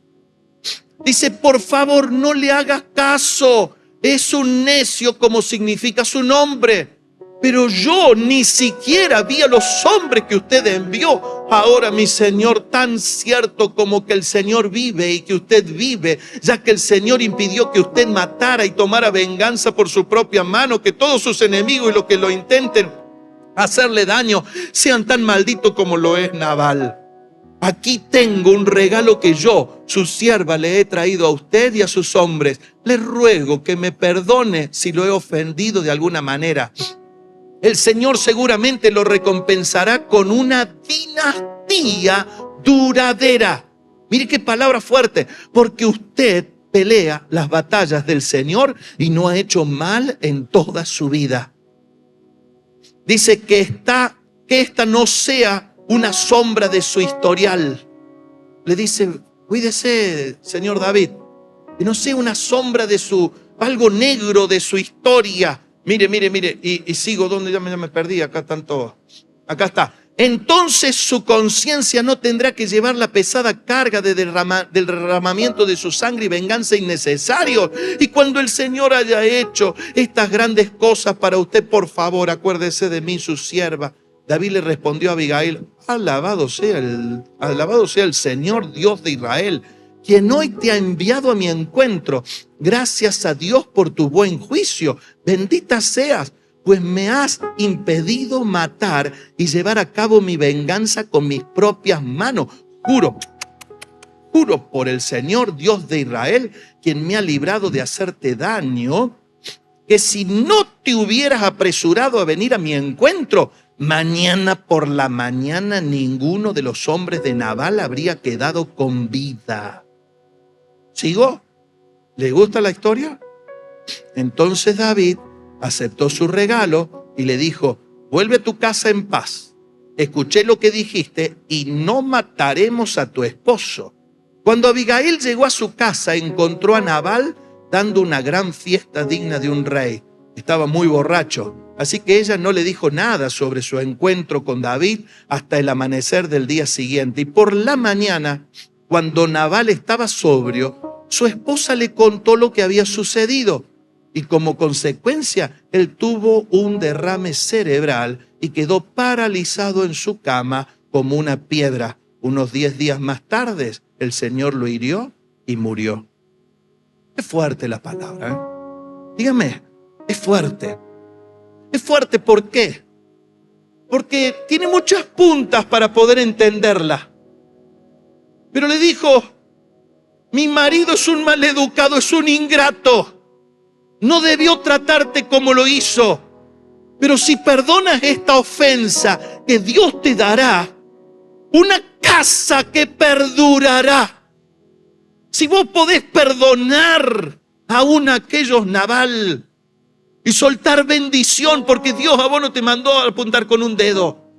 Dice, por favor, no le hagas caso. Es un necio, como significa su nombre. Pero yo ni siquiera vi a los hombres que usted envió. Ahora, mi Señor, tan cierto como que el Señor vive y que usted vive, ya que el Señor impidió que usted matara y tomara venganza por su propia mano, que todos sus enemigos y los que lo intenten hacerle daño sean tan malditos como lo es Nabal. Aquí tengo un regalo que yo, su sierva, le he traído a usted y a sus hombres. Le ruego que me perdone si lo he ofendido de alguna manera. El Señor seguramente lo recompensará con una dinastía duradera. Mire qué palabra fuerte, porque usted pelea las batallas del Señor y no ha hecho mal en toda su vida. Dice que esta no sea una sombra de su historial. Le dice, cuídese, señor David, que no sea una sombra de algo negro de su historia. Mire, y sigo donde ya me perdí, acá está. Entonces su conciencia no tendrá que llevar la pesada carga del derramamiento de su sangre y venganza innecesario. Y cuando el Señor haya hecho estas grandes cosas para usted, por favor, acuérdese de mí, su sierva. David le respondió a Abigail, alabado sea el Señor Dios de Israel, quien hoy te ha enviado a mi encuentro. Gracias a Dios por tu buen juicio. Bendita seas, pues me has impedido matar y llevar a cabo mi venganza con mis propias manos. Juro por el Señor Dios de Israel, quien me ha librado de hacerte daño, que si no te hubieras apresurado a venir a mi encuentro, mañana por la mañana ninguno de los hombres de Nabal habría quedado con vida. ¿Sigo? ¿Le gusta la historia? Entonces David aceptó su regalo y le dijo: vuelve a tu casa en paz. Escuché lo que dijiste y no mataremos a tu esposo. Cuando Abigail llegó a su casa, encontró a Nabal dando una gran fiesta digna de un rey. Estaba muy borracho, así que ella no le dijo nada sobre su encuentro con David hasta el amanecer del día siguiente. Y por la mañana, cuando Nabal estaba sobrio, su esposa le contó lo que había sucedido. Y como consecuencia, él tuvo un derrame cerebral y quedó paralizado en su cama como una piedra. Unos 10 días más tarde, el Señor lo hirió y murió. Es fuerte la palabra, ¿eh? Dígame, es fuerte. Es fuerte, ¿por qué? Porque tiene muchas puntas para poder entenderla. Pero le dijo: mi marido es un maleducado, es un ingrato. No debió tratarte como lo hizo. Pero si perdonas esta ofensa, que Dios te dará una casa que perdurará. Si vos podés perdonar aún a aquellos Nabal y soltar bendición, porque Dios a vos no te mandó a apuntar con un dedo.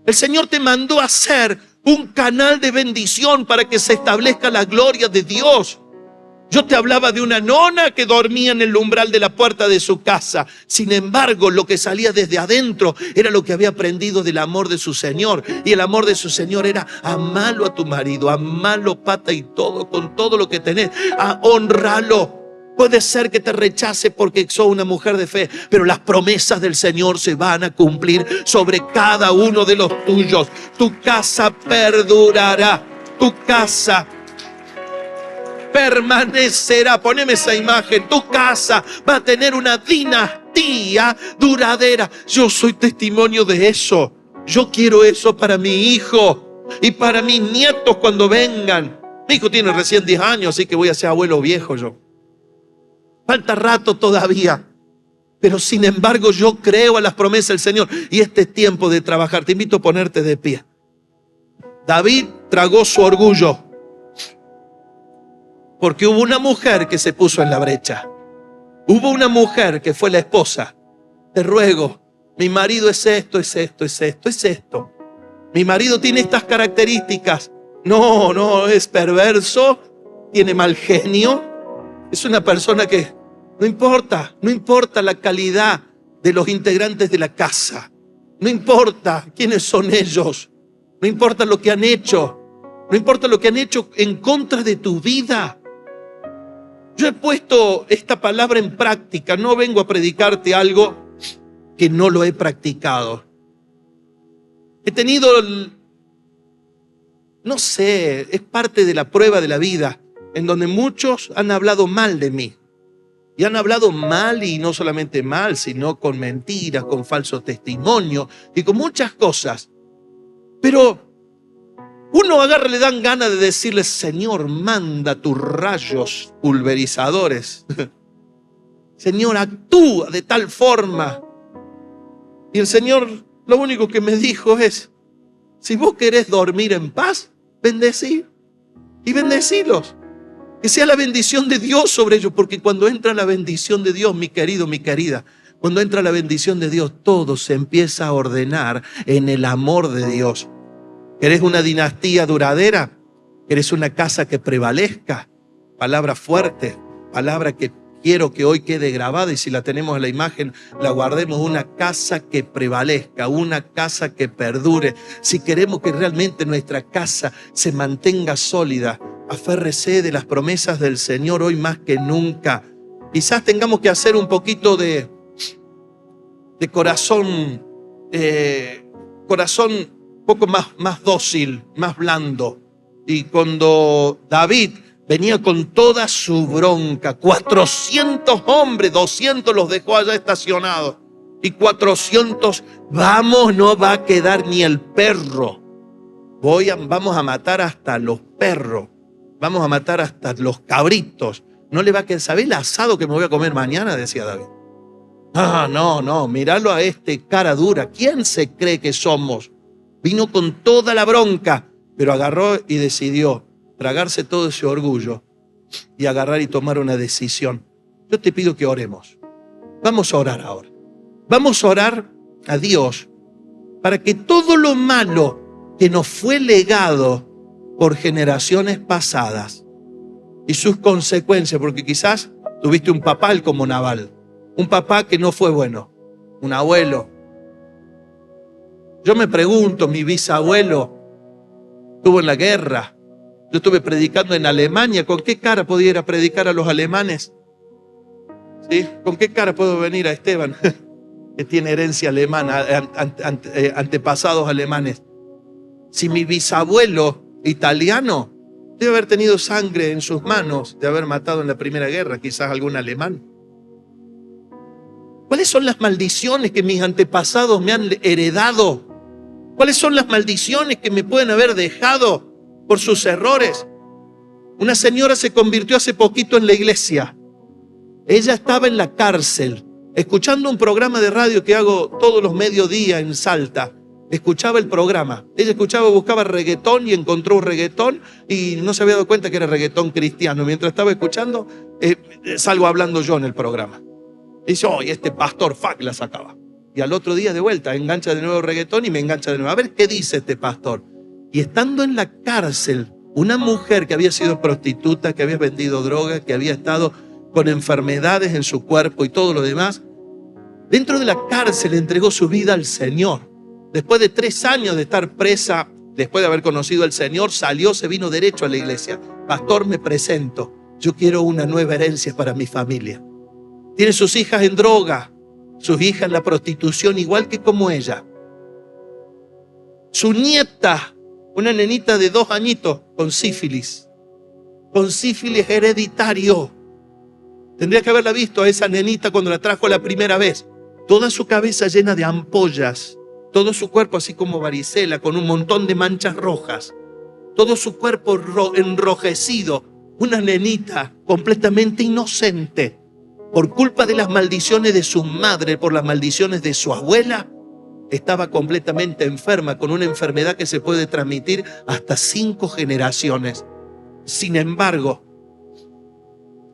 El Señor te mandó a hacer un canal de bendición para que se establezca la gloria de Dios. Yo te hablaba de una nona que dormía en el umbral de la puerta de su casa. Sin embargo, lo que salía desde adentro era lo que había aprendido del amor de su Señor. Y el amor de su Señor era: amalo a tu marido, amalo pata y todo, con todo lo que tenés, honralo. Puede ser que te rechace porque sos una mujer de fe, pero las promesas del Señor se van a cumplir sobre cada uno de los tuyos. Tu casa perdurará, tu casa permanecerá. Poneme esa imagen. Tu casa va a tener una dinastía duradera. Yo soy testimonio de eso. Yo quiero eso para mi hijo y para mis nietos cuando vengan. Mi hijo tiene recién 10 años, así que voy a ser abuelo viejo yo. Falta rato todavía. Pero sin embargo yo creo a las promesas del Señor. Y este es tiempo de trabajar. Te invito a ponerte de pie. David tragó su orgullo, porque hubo una mujer que se puso en la brecha. Hubo una mujer que fue la esposa. Te ruego, mi marido es esto, es esto, es esto, es esto. Mi marido tiene estas características. No, es perverso, tiene mal genio. Es una persona que no importa la calidad de los integrantes de la casa. No importa quiénes son ellos. No importa lo que han hecho. No importa lo que han hecho en contra de tu vida. Yo he puesto esta palabra en práctica. No vengo a predicarte algo que no lo he practicado. He tenido, no sé, es parte de la prueba de la vida, en donde muchos han hablado mal de mí. Y han hablado mal, y no solamente mal, sino con mentiras, con falso testimonio y con muchas cosas. Pero uno agarra, le dan ganas de decirle: Señor, manda tus rayos pulverizadores. Señor, actúa de tal forma. Y el Señor lo único que me dijo es: si vos querés dormir en paz, bendecí y bendecilos. Que sea la bendición de Dios sobre ellos, porque cuando entra la bendición de Dios, mi querido, mi querida, cuando entra la bendición de Dios, todo se empieza a ordenar en el amor de Dios. ¿Querés una dinastía duradera? ¿Querés una casa que prevalezca? Palabra fuerte, palabra que quiero que hoy quede grabada, y si la tenemos en la imagen, la guardemos. Una casa que prevalezca, una casa que perdure. Si queremos que realmente nuestra casa se mantenga sólida, aférrese de las promesas del Señor hoy más que nunca. Quizás tengamos que hacer un poquito de corazón, un poco más dócil, más blando. Y cuando David venía con toda su bronca. 400 hombres, 200 los dejó allá estacionados. Y 400, vamos, no va a quedar ni el perro. Vamos a matar hasta los perros. Vamos a matar hasta los cabritos. No le va a quedar. ¿Sabés el asado que me voy a comer mañana? Decía David. No, míralo a este cara dura. ¿Quién se cree que somos? Vino con toda la bronca, pero agarró y decidió tragarse todo ese orgullo y agarrar y tomar una decisión. Yo te pido que oremos. Vamos a orar ahora. Vamos a orar a Dios para que todo lo malo que nos fue legado por generaciones pasadas y sus consecuencias, porque quizás tuviste un papá como Nabal, un papá que no fue bueno, un abuelo. Yo me pregunto, mi bisabuelo estuvo en la guerra. Yo estuve predicando en Alemania. ¿Con qué cara podía ir a predicar a los alemanes? ¿Sí? ¿Con qué cara puedo venir a Esteban, que tiene herencia alemana, antepasados alemanes? Si mi bisabuelo italiano debe haber tenido sangre en sus manos de haber matado en la Primera Guerra, quizás algún alemán. ¿Cuáles son las maldiciones que mis antepasados me han heredado? ¿Cuáles son las maldiciones que me pueden haber dejado por sus errores? Una señora se convirtió hace poquito en la iglesia. Ella estaba en la cárcel, escuchando un programa de radio que hago todos los mediodías en Salta. Escuchaba el programa. Ella buscaba reggaetón y encontró un reggaetón y no se había dado cuenta que era reggaetón cristiano. Mientras estaba escuchando, salgo hablando yo en el programa. Dice, este pastor fuck la sacaba. Y al otro día de vuelta engancha de nuevo reggaetón y me engancha de nuevo. A ver qué dice este pastor. Y estando en la cárcel, una mujer que había sido prostituta, que había vendido drogas, que había estado con enfermedades en su cuerpo y todo lo demás, dentro de la cárcel entregó su vida al Señor. Después de 3 años de estar presa, después de haber conocido al Señor, salió, se vino derecho a la iglesia. Pastor, me presento. Yo quiero una nueva herencia para mi familia. Tiene sus hijas en droga, sus hijas en la prostitución, igual que como ella. Su nieta, una nenita de 2 añitos, con sífilis hereditario. Tendría que haberla visto a esa nenita cuando la trajo la primera vez. Toda su cabeza llena de ampollas, todo su cuerpo así como varicela, con un montón de manchas rojas, todo su cuerpo enrojecido. Una nenita completamente inocente. Por culpa de las maldiciones de su madre, por las maldiciones de su abuela, estaba completamente enferma, con una enfermedad que se puede transmitir hasta 5 generaciones. Sin embargo,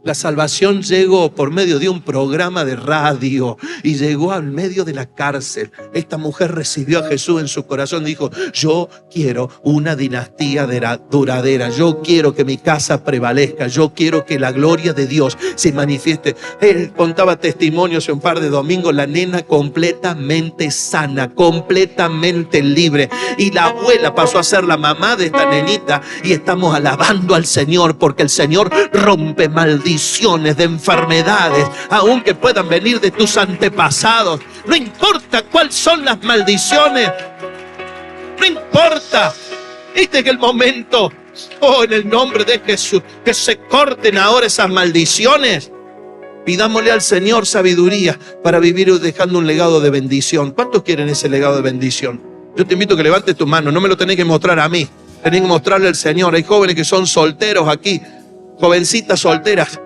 la salvación llegó por medio de un programa de radio y llegó al medio de la cárcel. Esta mujer recibió a Jesús en su corazón y dijo, yo quiero una dinastía duradera, yo quiero que mi casa prevalezca, yo quiero que la gloria de Dios se manifieste. Él contaba testimonio hace un par de domingos, la nena completamente sana, completamente libre. Y la abuela pasó a ser la mamá de esta nenita y estamos alabando al Señor porque el Señor rompe maldiciones de enfermedades, aunque puedan venir de tus antepasados. No importa cuáles son las maldiciones, no importa. Este es el momento, en el nombre de Jesús, que se corten ahora esas maldiciones. Pidámosle al Señor sabiduría para vivir dejando un legado de bendición. ¿Cuántos quieren ese legado de bendición? Yo te invito a que levantes tu mano, no me lo tenés que mostrar a mí, tenés que mostrarle al Señor. Hay jóvenes que son solteros aquí, jovencitas solteras.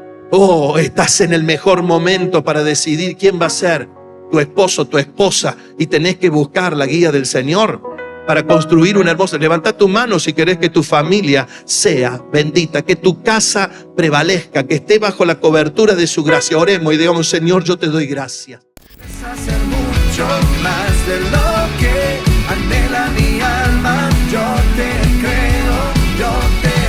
Estás en el mejor momento para decidir quién va a ser tu esposo, tu esposa, y tenés que buscar la guía del Señor para construir una hermosa. Levanta tu mano si querés que tu familia sea bendita, que tu casa prevalezca, que esté bajo la cobertura de su gracia. Oremos y digamos, Señor, yo te doy gracias.
Es hacer mucho más de lo que anhela mi alma. Yo te creo, yo te